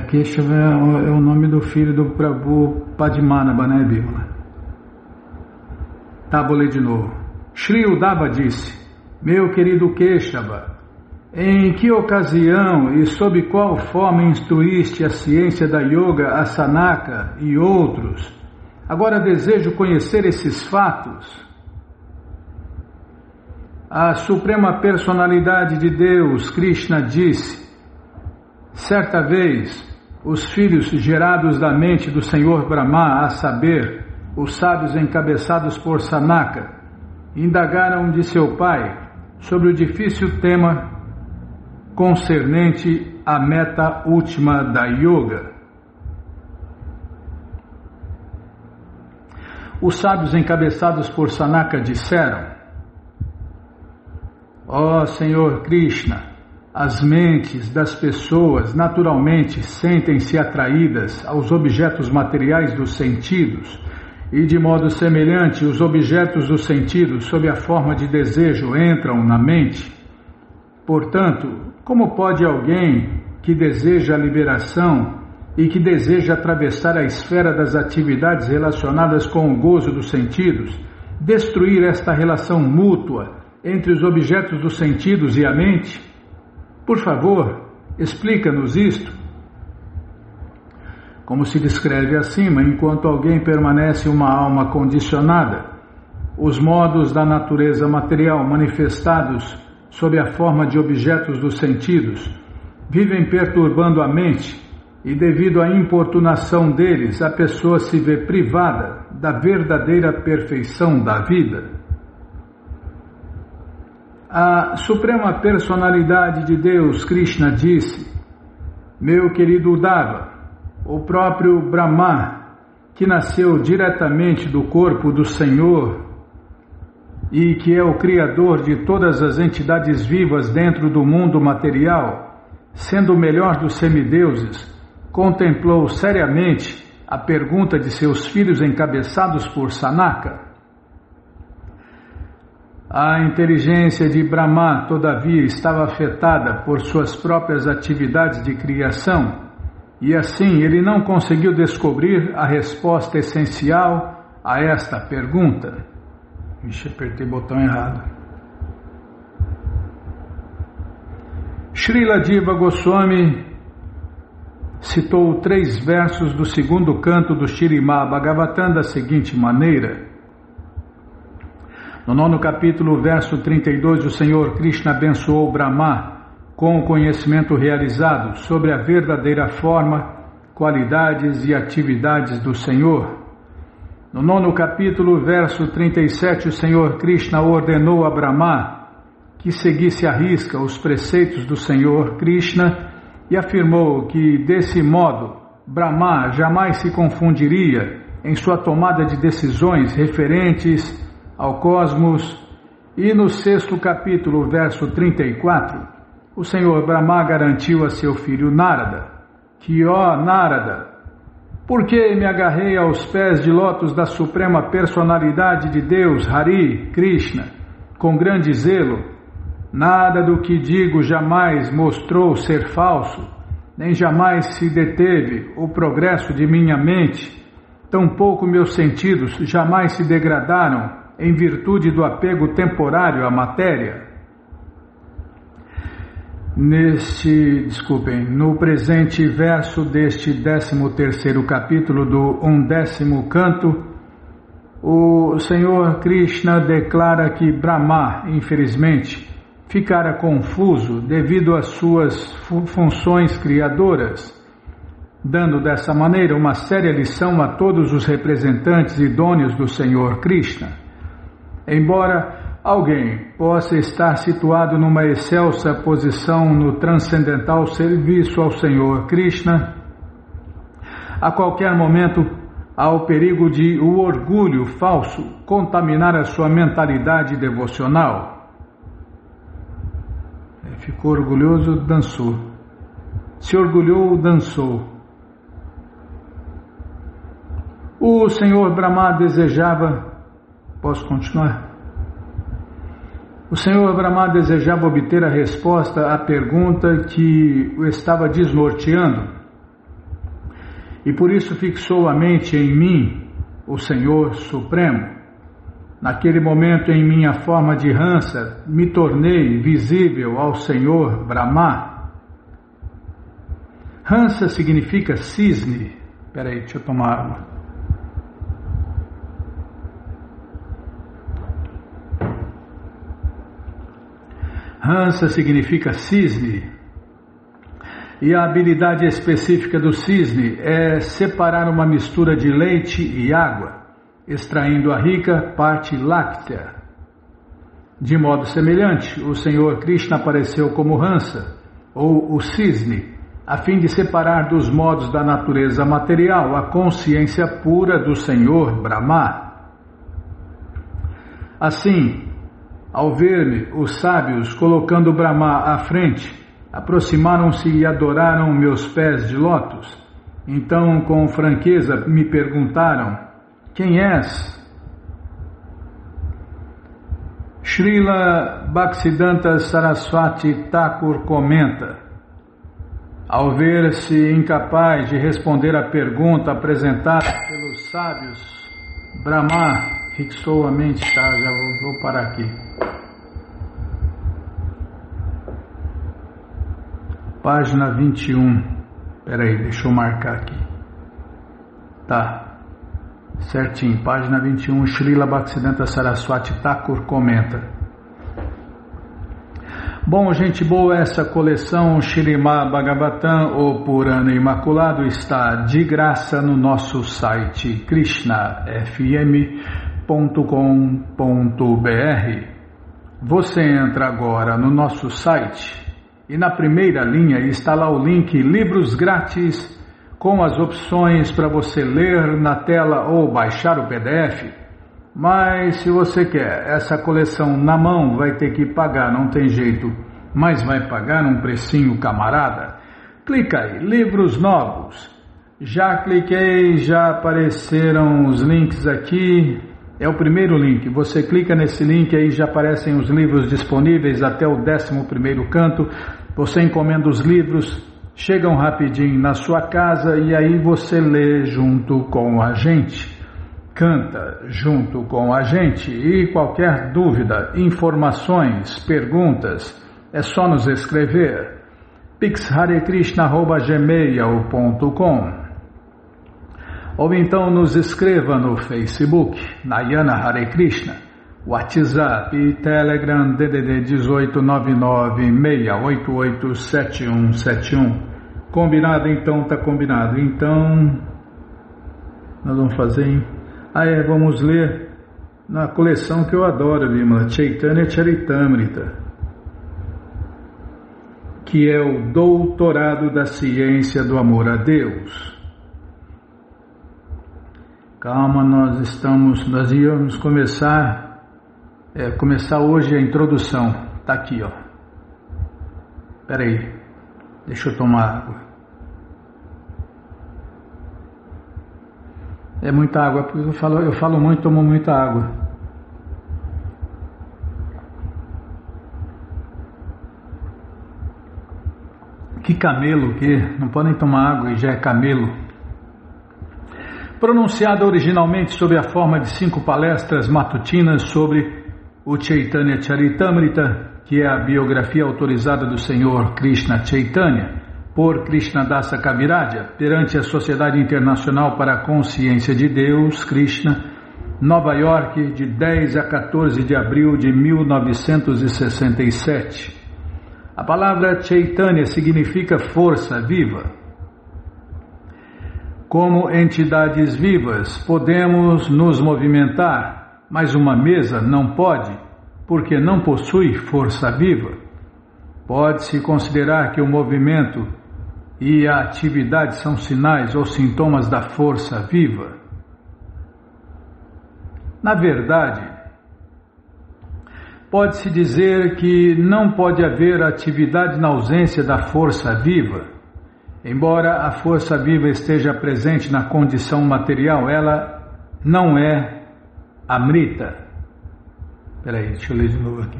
Keshava é o nome do filho do Prabhu Padmanabha, né, Bíblia? Tá, vou ler de novo. Shri Uddhava disse: meu querido Keshava, em que ocasião e sob qual forma instruíste a ciência da yoga a Sanaka e outros? Agora desejo conhecer esses fatos. A Suprema Personalidade de Deus, Krishna, disse: certa vez, os filhos gerados da mente do Senhor Brahma, a saber, os sábios encabeçados por Sanaka, indagaram de seu pai sobre o difícil tema concernente à meta última da yoga. Os sábios encabeçados por Sanaka disseram: ó Senhor Krishna, as mentes das pessoas naturalmente sentem-se atraídas aos objetos materiais dos sentidos e, de modo semelhante, os objetos dos sentidos, sob a forma de desejo, entram na mente. Portanto, Como pode alguém que deseja a liberação e que deseja atravessar a esfera das atividades relacionadas com o gozo dos sentidos, destruir esta relação mútua entre os objetos dos sentidos e a mente? Por favor, explica-nos isto. Como se descreve acima, enquanto alguém permanece uma alma condicionada, os modos da natureza material manifestados sob a forma de objetos dos sentidos vivem perturbando a mente e, devido à importunação deles, a pessoa se vê privada da verdadeira perfeição da vida. A Suprema Personalidade de Deus, Krishna, disse: meu querido Uddhava, o próprio Brahma, que nasceu diretamente do corpo do Senhor e que é o Criador de todas as entidades vivas dentro do mundo material, sendo o melhor dos semideuses, contemplou seriamente a pergunta de seus filhos encabeçados por Sanaka. A inteligência de Brahma, todavia, estava afetada por suas próprias atividades de criação, e assim ele não conseguiu descobrir a resposta essencial a esta pergunta. Vixe, apertei o botão errado. Srila Jiva Goswami citou 3 versos do 2º canto do Śrīmad Bhagavatam da seguinte maneira: no 9º capítulo, verso 32, o Senhor Krishna abençoou Brahma com o conhecimento realizado sobre a verdadeira forma, qualidades e atividades do Senhor. No 9º capítulo, verso 37, o Senhor Krishna ordenou a Brahma que seguisse à risca os preceitos do Senhor Krishna e afirmou que, desse modo, Brahma jamais se confundiria em sua tomada de decisões referentes ao cosmos. E no 6º capítulo, verso 34, o Senhor Brahma garantiu a seu filho Narada que, ó Narada, por que me agarrei aos pés de lótus da Suprema Personalidade de Deus, Hari, Krishna, com grande zelo? Nada do que digo jamais mostrou ser falso, nem jamais se deteve o progresso de minha mente, tampouco meus sentidos jamais se degradaram em virtude do apego temporário à matéria. No presente verso deste 13º capítulo do 11º canto, o Senhor Krishna declara que Brahma, infelizmente, ficara confuso devido às suas funções criadoras, dando dessa maneira uma séria lição a todos os representantes idôneos do Senhor Krishna. Embora alguém possa estar situado numa excelsa posição no transcendental serviço ao Senhor Krishna, a qualquer momento há o perigo de o orgulho falso contaminar a sua mentalidade devocional. Ficou orgulhoso, dançou. Se orgulhou, dançou. O Senhor Brahma desejava... Posso continuar? O Senhor Brahma desejava obter a resposta à pergunta que o estava desnorteando, e por isso fixou a mente em mim, o Senhor Supremo. Naquele momento, em minha forma de Hansa, me tornei visível ao Senhor Brahma. Hansa significa cisne. Espera aí, deixa eu tomar água. Hansa significa cisne. E a habilidade específica do cisne é separar uma mistura de leite e água, extraindo a rica parte láctea. De modo semelhante, o Senhor Krishna apareceu como Hansa, ou o cisne, a fim de separar dos modos da natureza material a consciência pura do Senhor Brahma. Assim, ao ver-me, os sábios, colocando Brahma à frente, aproximaram-se e adoraram meus pés de lótus. Então, com franqueza, me perguntaram: quem és? Srila Bhaktisiddhanta Saraswati Thakur comenta: ao ver-se incapaz de responder à pergunta apresentada pelos sábios, Brahma fixou a mente. Já vou parar aqui. Página 21. Peraí, deixa eu marcar aqui. Tá. Certinho, página 21, Srila Bhaktisiddhanta Saraswati Thakur comenta: bom, gente boa, essa coleção Śrīmad Bhagavatam, o Purana Imaculado, está de graça no nosso site krishnafm.com.br. Você entra agora no nosso site e na primeira linha está lá o link Livros Grátis, com as opções para você ler na tela ou baixar o PDF. Mas se você quer essa coleção na mão, vai ter que pagar, não tem jeito, mas vai pagar um precinho camarada. Clica aí, livros novos. Já cliquei, já apareceram os links aqui. É o primeiro link, você clica nesse link aí, já aparecem os livros disponíveis até o 11º canto. Você encomenda os livros, chegam rapidinho na sua casa e aí você lê junto com a gente, canta junto com a gente. E qualquer dúvida, informações, perguntas, é só nos escrever. pixharekrishna@gmail.com ou então nos escreva no Facebook, Nayana Hare Krishna, WhatsApp e Telegram DDD 1899-688-7171. Combinado então, tá combinado. Então, nós vamos fazer, vamos ler na coleção que eu adoro, Bimala, Chaitanya Charitamrita, que é o Doutorado da Ciência do Amor a Deus. Calma, nós íamos começar hoje a introdução. Tá aqui, ó. Espera aí, deixa eu tomar água. É muita água, porque eu falo muito, tomo muita água. Que camelo que? Não podem tomar água e já é camelo. Pronunciada originalmente sob a forma de 5 palestras matutinas sobre o Chaitanya Charitamrita, que é a biografia autorizada do Senhor Krishna Chaitanya, por Krishnadasa Kaviraja, perante a Sociedade Internacional para a Consciência de Deus, Krishna, Nova York, de 10 a 14 de abril de 1967. A palavra Chaitanya significa força viva. Como entidades vivas, podemos nos movimentar, mas uma mesa não pode, porque não possui força viva. Pode-se considerar que o movimento e a atividade são sinais ou sintomas da força viva. Na verdade, pode-se dizer que não pode haver atividade na ausência da força viva. Embora a força viva esteja presente na condição material, ela não é Amrita. Espera aí, deixa eu ler de novo aqui.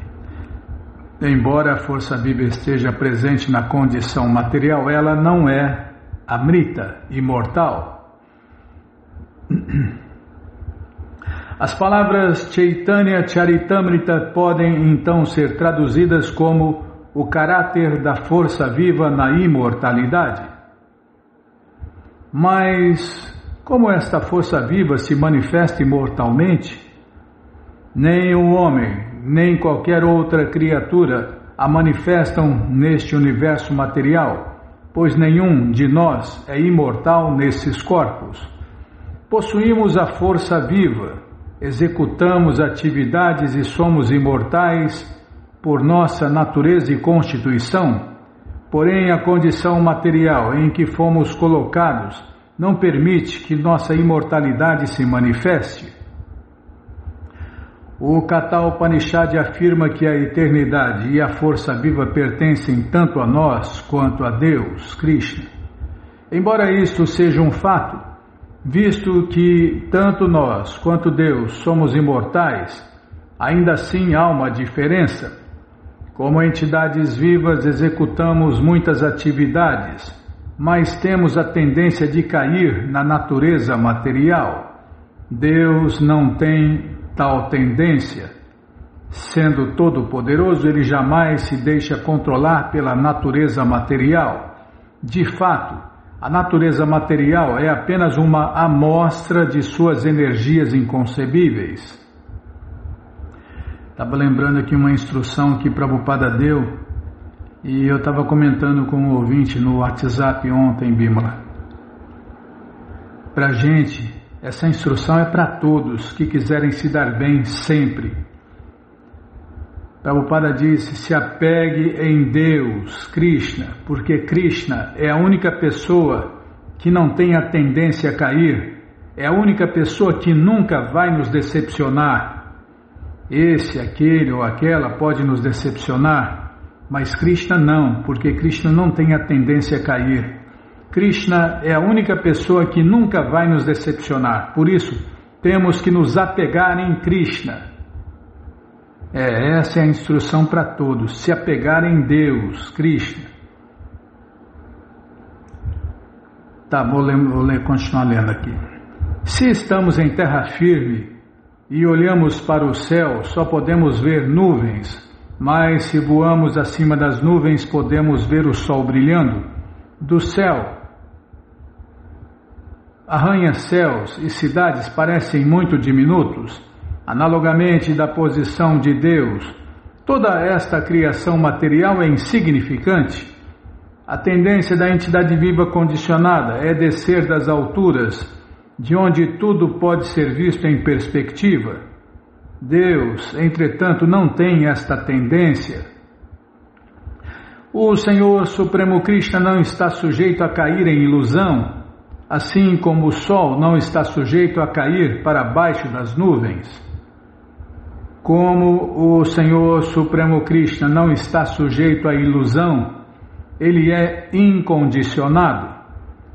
Embora a força viva esteja presente na condição material, ela não é Amrita, imortal. As palavras Chaitanya Charitamrita podem então ser traduzidas como o caráter da força viva na imortalidade. Mas como esta força viva se manifesta imortalmente, nem o homem, nem qualquer outra criatura a manifestam neste universo material, pois nenhum de nós é imortal nesses corpos. Possuímos a força viva, executamos atividades e somos imortais por nossa natureza e constituição, porém a condição material em que fomos colocados não permite que nossa imortalidade se manifeste. O Katha Upanishad afirma que a eternidade e a força viva pertencem tanto a nós quanto a Deus, Krishna. Embora isto seja um fato, visto que tanto nós quanto Deus somos imortais, Ainda assim há uma diferença. Como entidades vivas executamos muitas atividades, mas temos a tendência de cair na natureza material. Deus não tem tal tendência. Sendo todo-poderoso, Ele jamais se deixa controlar pela natureza material. De fato, a natureza material é apenas uma amostra de suas energias inconcebíveis. Estava lembrando aqui uma instrução que Prabhupada deu, e eu estava comentando com um ouvinte no WhatsApp ontem, Bímola. Para a gente, essa instrução é para todos que quiserem se dar bem sempre. Prabhupada disse: se apegue em Deus, Krishna, porque Krishna é a única pessoa que não tem a tendência a cair, é a única pessoa que nunca vai nos decepcionar. Esse, aquele ou aquela pode nos decepcionar, mas Krishna não, porque Krishna não tem a tendência a cair. Krishna é a única pessoa que nunca vai nos decepcionar, por isso temos que nos apegar em Krishna. Essa é a instrução para todos, se apegar em Deus, Krishna. Tá, vou continuar lendo aqui. Se estamos em terra firme e olhamos para o céu, só podemos ver nuvens, mas se voamos acima das nuvens, podemos ver o sol brilhando. Do céu, arranha-céus e cidades parecem muito diminutos. Analogamente da posição de Deus, toda esta criação material é insignificante. A tendência da entidade viva condicionada é descer das alturas, de onde tudo pode ser visto em perspectiva. Deus, entretanto, não tem esta tendência. O Senhor Supremo Krishna não está sujeito a cair em ilusão, assim como o sol não está sujeito a cair para baixo das nuvens. Como o Senhor Supremo Krishna não está sujeito à ilusão, Ele é incondicionado.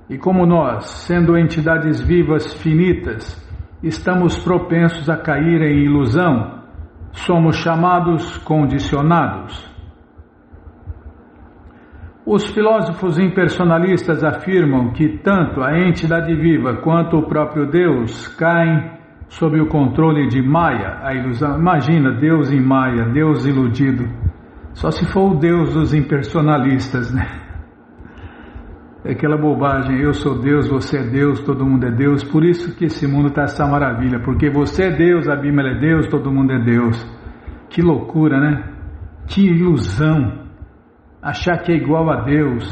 E como nós, sendo entidades vivas finitas, estamos propensos a cair em ilusão, somos chamados condicionados. Os filósofos impersonalistas afirmam que tanto a entidade viva quanto o próprio Deus caem sob o controle de Maya, a ilusão. Imagina, Deus em Maya, Deus iludido. Só se for o Deus dos impersonalistas, né? É aquela bobagem, eu sou Deus, você é Deus, todo mundo é Deus. Por isso que esse mundo está essa maravilha, porque você é Deus, a Bíblia é Deus, todo mundo é Deus. Que loucura, né? Que ilusão. Achar que é igual a Deus.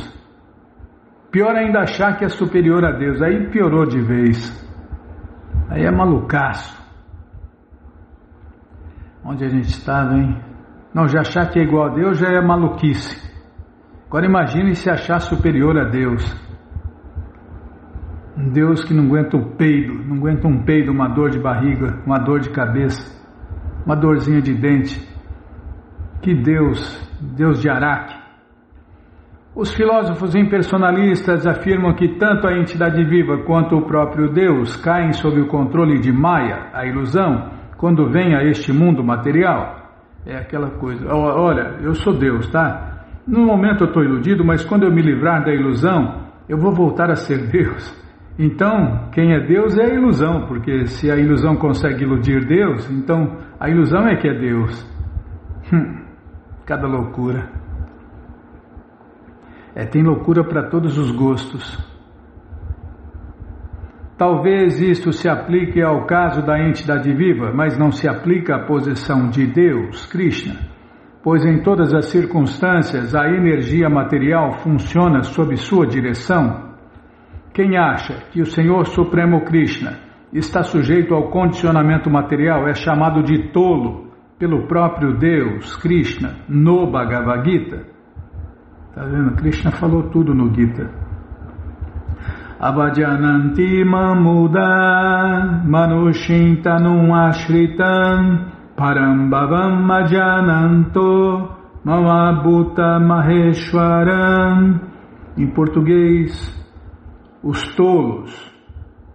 Pior ainda achar que é superior a Deus. Aí piorou de vez. Aí é malucaço. Onde a gente estava, hein? Não, já achar que é igual a Deus já é maluquice. Agora imagine se achar superior a Deus. Um Deus que não aguenta o peido, não aguenta um peido, uma dor de barriga, uma dor de cabeça, uma dorzinha de dente. Que Deus, Deus de Araque. Os filósofos impersonalistas afirmam que tanto a entidade viva quanto o próprio Deus caem sob o controle de Maya, a ilusão, quando vem a este mundo material. É aquela coisa, olha, eu sou Deus, tá? No momento eu estou iludido, mas quando eu me livrar da ilusão, eu vou voltar a ser Deus. Então, quem é Deus é a ilusão, porque se a ilusão consegue iludir Deus, então a ilusão é que é Deus. Cada loucura. Tem loucura para todos os gostos. Talvez isto se aplique ao caso da entidade viva, mas não se aplica à posição de Deus, Krishna, pois em todas as circunstâncias a energia material funciona sob sua direção. Quem acha que o Senhor Supremo Krishna está sujeito ao condicionamento material é chamado de tolo pelo próprio Deus, Krishna, no Bhagavad Gita. Está vendo? Krishna falou tudo no Gita. Abhajananti mamuda manushintanum ashritam parambhavam ajananto mamabhuta maheshwaram. Em português, os tolos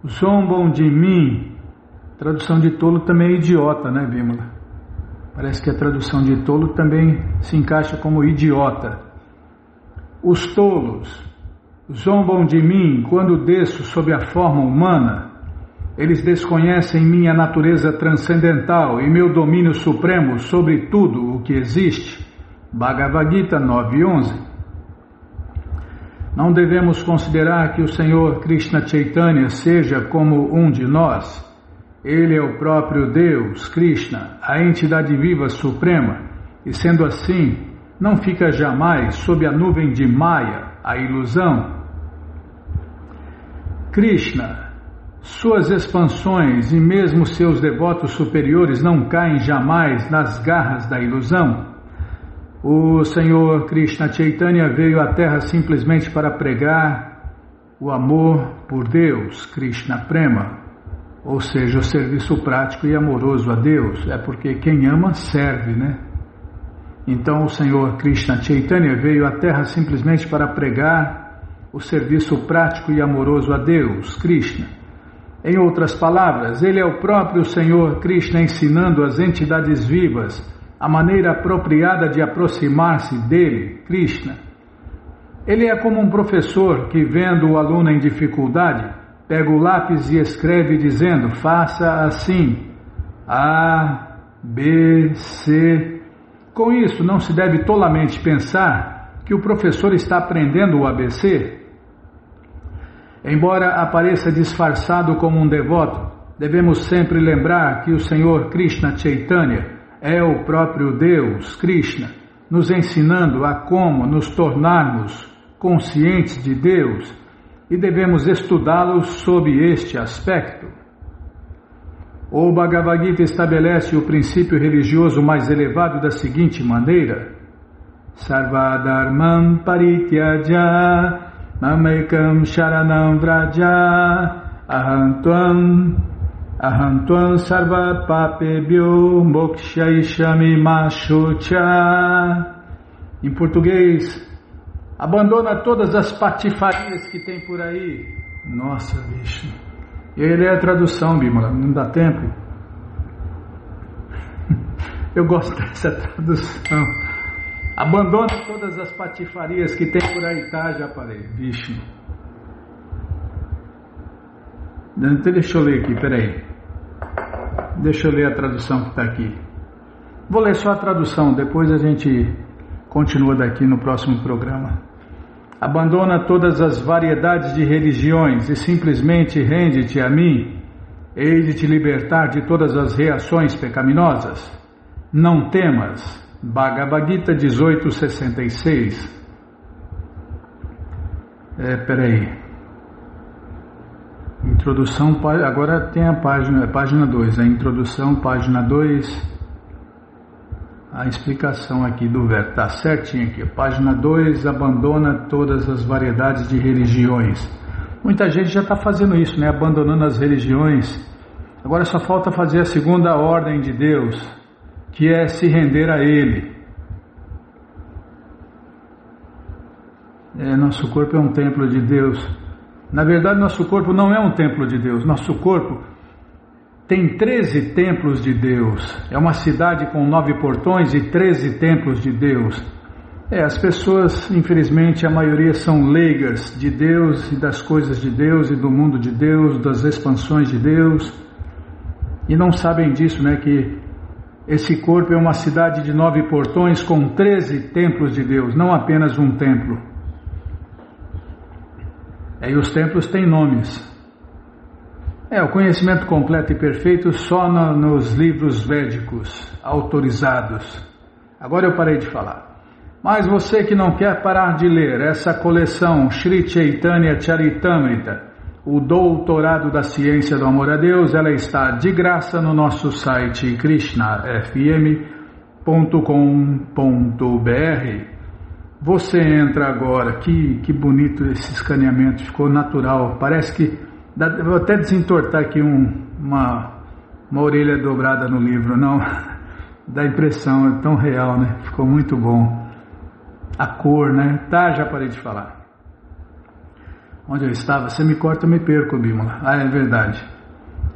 zombam de mim. Tradução de tolo também é idiota, né, Bímola? Parece que a tradução de tolo também se encaixa como idiota. Os tolos zombam de mim quando desço sob a forma humana. Eles desconhecem minha natureza transcendental e meu domínio supremo sobre tudo o que existe. Bhagavad Gita 9.11. Não devemos considerar que o Senhor Krishna Chaitanya seja como um de nós. Ele é o próprio Deus, Krishna, a entidade viva suprema, e sendo assim, não fica jamais sob a nuvem de Maya, a ilusão. Krishna, suas expansões e mesmo seus devotos superiores não caem jamais nas garras da ilusão. O Senhor Krishna Chaitanya veio à Terra simplesmente para pregar o amor por Deus, Krishna Prema, ou seja, o serviço prático e amoroso a Deus. É porque quem ama serve, né? Então o Senhor Krishna Chaitanya veio à Terra simplesmente para pregar o serviço prático e amoroso a Deus, Krishna. Em outras palavras, ele é o próprio Senhor Krishna ensinando às entidades vivas a maneira apropriada de aproximar-se dele, Krishna. Ele é como um professor que, vendo o aluno em dificuldade, pega o lápis e escreve dizendo: faça assim, A, B, C. Com isso, não se deve tolamente pensar que o professor está aprendendo o ABC. Embora apareça disfarçado como um devoto, devemos sempre lembrar que o Senhor Krishna Chaitanya é o próprio Deus, Krishna, nos ensinando a como nos tornarmos conscientes de Deus, e devemos estudá-lo sob este aspecto. O Bhagavad Gita estabelece o princípio religioso mais elevado da seguinte maneira: Sarvadharman Parityaja Mamekam Sharanam Vraja Ahantuam Sarva Papebhyo Mokshaishami Mashucha. Em português, abandona todas as patifarias que tem por aí. Nossa, bicho. Ele é a tradução, Bímola, não dá tempo. Eu gosto dessa tradução. Abandona todas as patifarias que tem por aí, tá? Já parei, bicho. Deixa eu ler aqui, peraí. Deixa eu ler a tradução que está aqui. Vou ler só a tradução, depois a gente continua daqui no próximo programa. Abandona todas as variedades de religiões e simplesmente rende-te a mim. Hei de te libertar de todas as reações pecaminosas. Não temas. Bhagavad Gita 18.66. Peraí. Introdução, agora tem a página 2. A introdução, página 2. A explicação aqui do verso, está certinho aqui. Página 2, abandona todas as variedades de religiões. Muita gente já está fazendo isso, né? Abandonando as religiões. Agora só falta fazer a segunda ordem de Deus, que é se render a Ele. Nosso corpo é um templo de Deus. Na verdade, nosso corpo não é um templo de Deus. Nosso corpo tem 13 templos de Deus. É uma cidade com 9 portões e 13 templos de Deus. As pessoas, infelizmente, a maioria são leigas de Deus e das coisas de Deus e do mundo de Deus, das expansões de Deus. E não sabem disso, né? Que esse corpo é uma cidade de 9 portões com 13 templos de Deus, não apenas um templo. E os templos têm nomes. O conhecimento completo e perfeito só nos livros védicos autorizados. Agora eu parei de falar. Mas você que não quer parar de ler essa coleção Sri Chaitanya Charitamrita, o doutorado da ciência do amor a Deus, ela está de graça no nosso site krishnafm.com.br. Você entra agora, que bonito esse escaneamento, ficou natural, parece que... Vou até desentortar aqui uma orelha dobrada no livro, não, dá impressão, é tão real, né? Ficou muito bom. A cor, né? Tá, já parei de falar. Onde eu estava? Você me corta, eu me perco, Bímola. É verdade.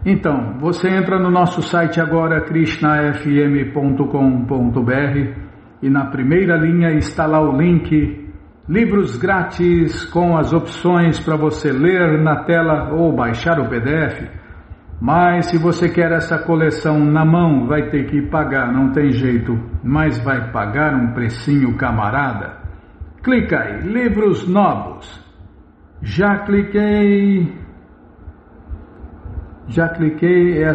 Então, você entra no nosso site agora, krishnafm.com.br, e na primeira linha está lá o link Livros Grátis, com as opções para você ler na tela ou baixar o PDF. Mas se você quer essa coleção na mão, vai ter que pagar, não tem jeito, mas vai pagar um precinho camarada. Clica aí, livros novos. Já cliquei, é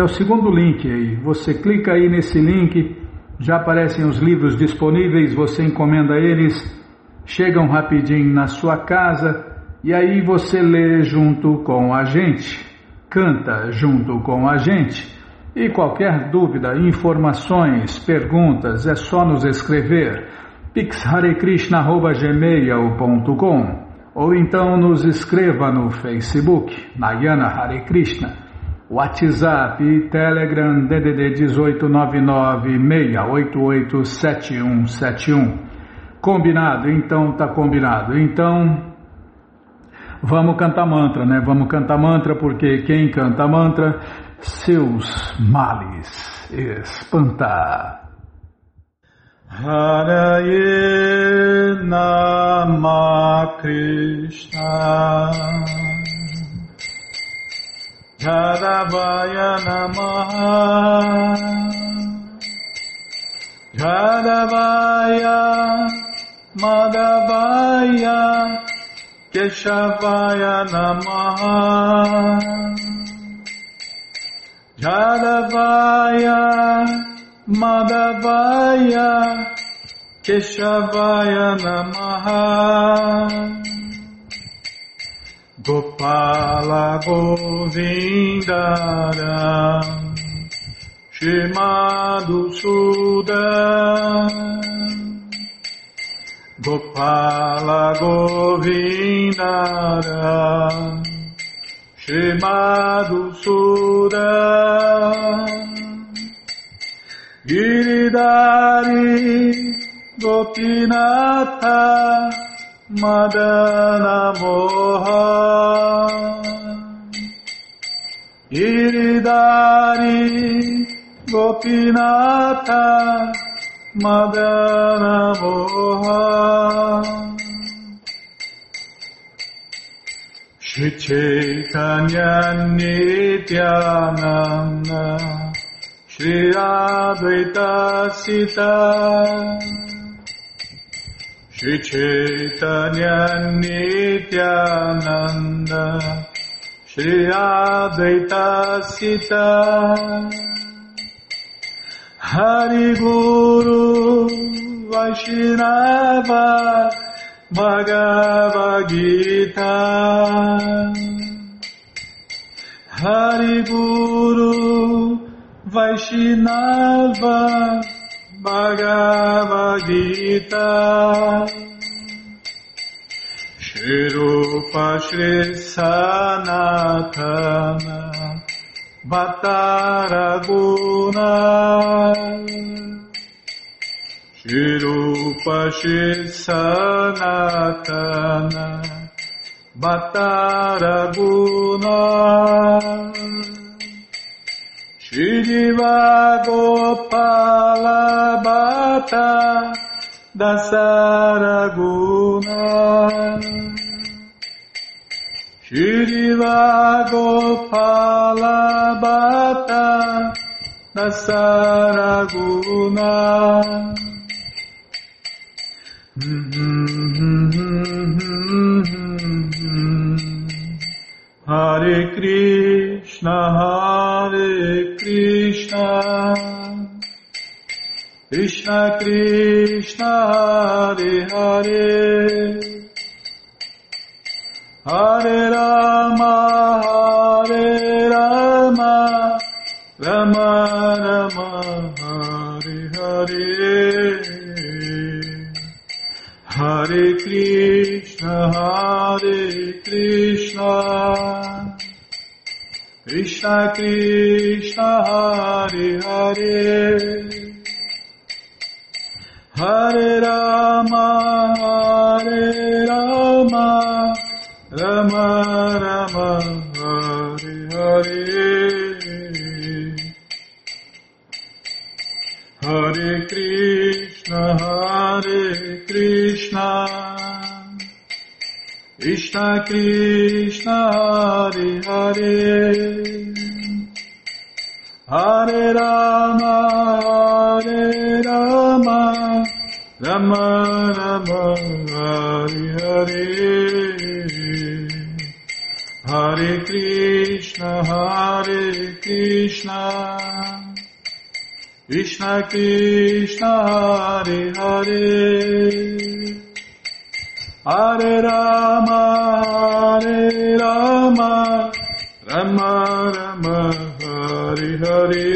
o segundo link aí. Você clica aí nesse link, já aparecem os livros disponíveis, você encomenda eles, chegam rapidinho na sua casa e aí você lê junto com a gente, canta junto com a gente. E qualquer dúvida, informações, perguntas, é só nos escrever pixharekrishna@gmail.com ou então nos escreva no Facebook, Nayana Hare Krishna, WhatsApp e Telegram DDD 18996887171. Combinado? Então tá combinado. Então vamos cantar mantra, né? Vamos cantar mantra, porque quem canta mantra, seus males espanta. Haraye Nama Krishna Jadavaya Namaha Jadavaya Madhavaya Keshavaya Namaha Jadavaya Madhavaya Keshavaya Namaha Gopala Govindara Shrimadu Sudan Gopala Govindara Shrimadu Sudan Giridhari Gopinatha Madana Moha Giridhari Gopinatha Madana Moha Shri Chaitanya Nityananda Shri Advaita Sita Shri Chaitanya Nityananda Shri Advaita Sita Hari Guru Vaishnava Bhagavad Gita Hari Guru Vaishnava Bhagavad Gita Shri Rupa Shri Sanatana Bhattaraguna Shri Rupa Shri Sanatana Bhattaraguna Shri Diva Gopala Bhatta Dasaraguna Shri Diva Gopala Bhatta Dasaraguna Hare Krishna Hare Krishna Krishna Krishna Hare Hare Hare Rama Hare Rama Rama Rama Hare Hare Hare Krishna Hare Krishna Krishna Krishna Hare Hare Hare Rama Hare Rama Rama Rama Hare Hare Hare Krishna, Krishna Krishna, Hare Hare, Hare Rama, Rama Rama, Hare Hare, Hare Krishna, Krishna Krishna, Hare Hare, Hare Rama, Rama Rama, Hare Hare.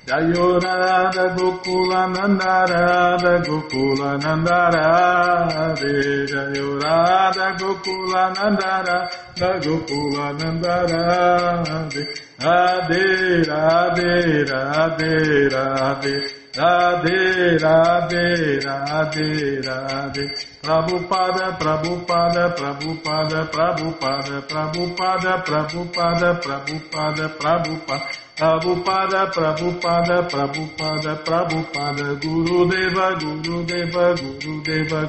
Jayo Radha Gokula Nanda, Radha Gokula Nanda, Radhe. Jayo Radha Gokula Nanda, Radha Gokula Nanda, Radhe. Radhe Radhe Radhe Radhe, Radhe Radhe Radhe Radhe. Prabhupada Prabhupada Prabhupada Prabhupada Prabhupada Prabhupada Prabhupada Prabhupada Prabhupada Prabhupada Prabhupada Prabhupada Gurudeva Gurudeva Gurudeva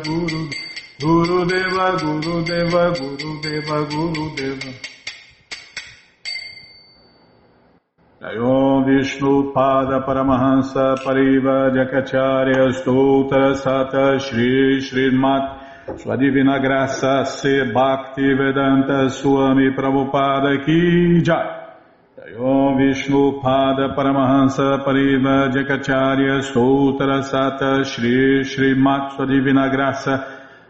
Gurudeva Gurudeva Gurudeva Gurudeva. Jayom Vishnu Pada Paramahansa Pariva Jakacharya Stoutra Sata Shri Srimat Sua Divina Graça Se Bhakti Vedanta Swami Prabhupada Ki Jai. Jayom Vishnu Pada Paramahansa Pariva Jakacharya Stoutra Sata Shri Srimat Sua Divina Graça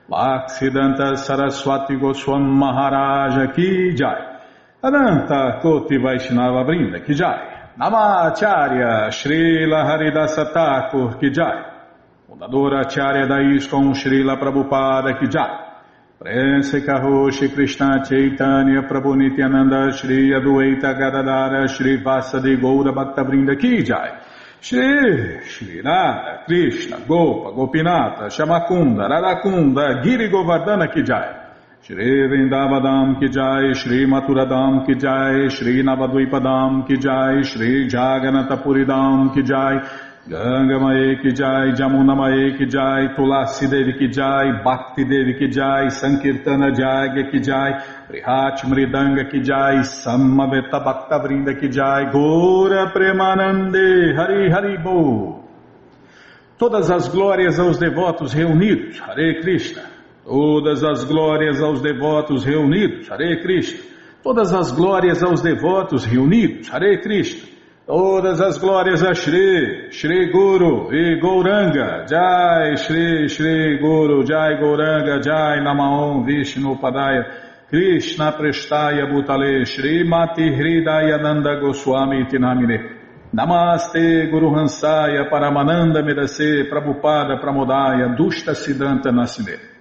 Bhaktivedanta Saraswati Goswami Maharaja Ki Jai. Ananta Koti Vaishnava Vrinda Ki Jai. Namacharya Srila Haridasa Thakur Ki Jai. Fundadora Acharya da ISKCON Srila Prabhupada Ki Jai. Prense Karoshi Krishna Chaitanya Prabhu Nityananda Shri Adueita Gadadara Shri Vasadi Goura Bhakta Vrinda Ki Jai. Shri Radha Krishna Gopa Gopinata Shamakunda Radakunda Giri Govardhana Ki Jai. Shri Vrindavadam Ki Jai, Shri Maturadam Ki Jai, Shri Navadvipadam Ki Jai, Shri Jaganatapuridam Ki Jai, Ganga Mae Ki Jai, Jamuna Mae Ki Jai, Tulasi Devi Ki Jai, Bhakti Devi Ki Jai, Sankirtana Jagya Ki Jai, Prihat Mridanga Ki Jai, Samaveta Bhakta Vrinda Ki Jai, Gora Premanande, Hari Hari Bo. Todas as glórias aos devotos reunidos, Hare Krishna. Todas as glórias aos devotos reunidos, Hare Krishna. Todas as glórias aos devotos reunidos, Hare Krishna. Todas as glórias a Shri Guru e Gauranga, Jai Shri Guru, Jai Gauranga, Jai Namaon Vishnu Padaya, Krishna Prestaya Bhutale, Shri Mati Hridaya Nanda Goswami Tinamine. Namaste Guru Hansaya Paramananda Medase Prabhupada Pramodaya Dushta Siddhanta Nasine.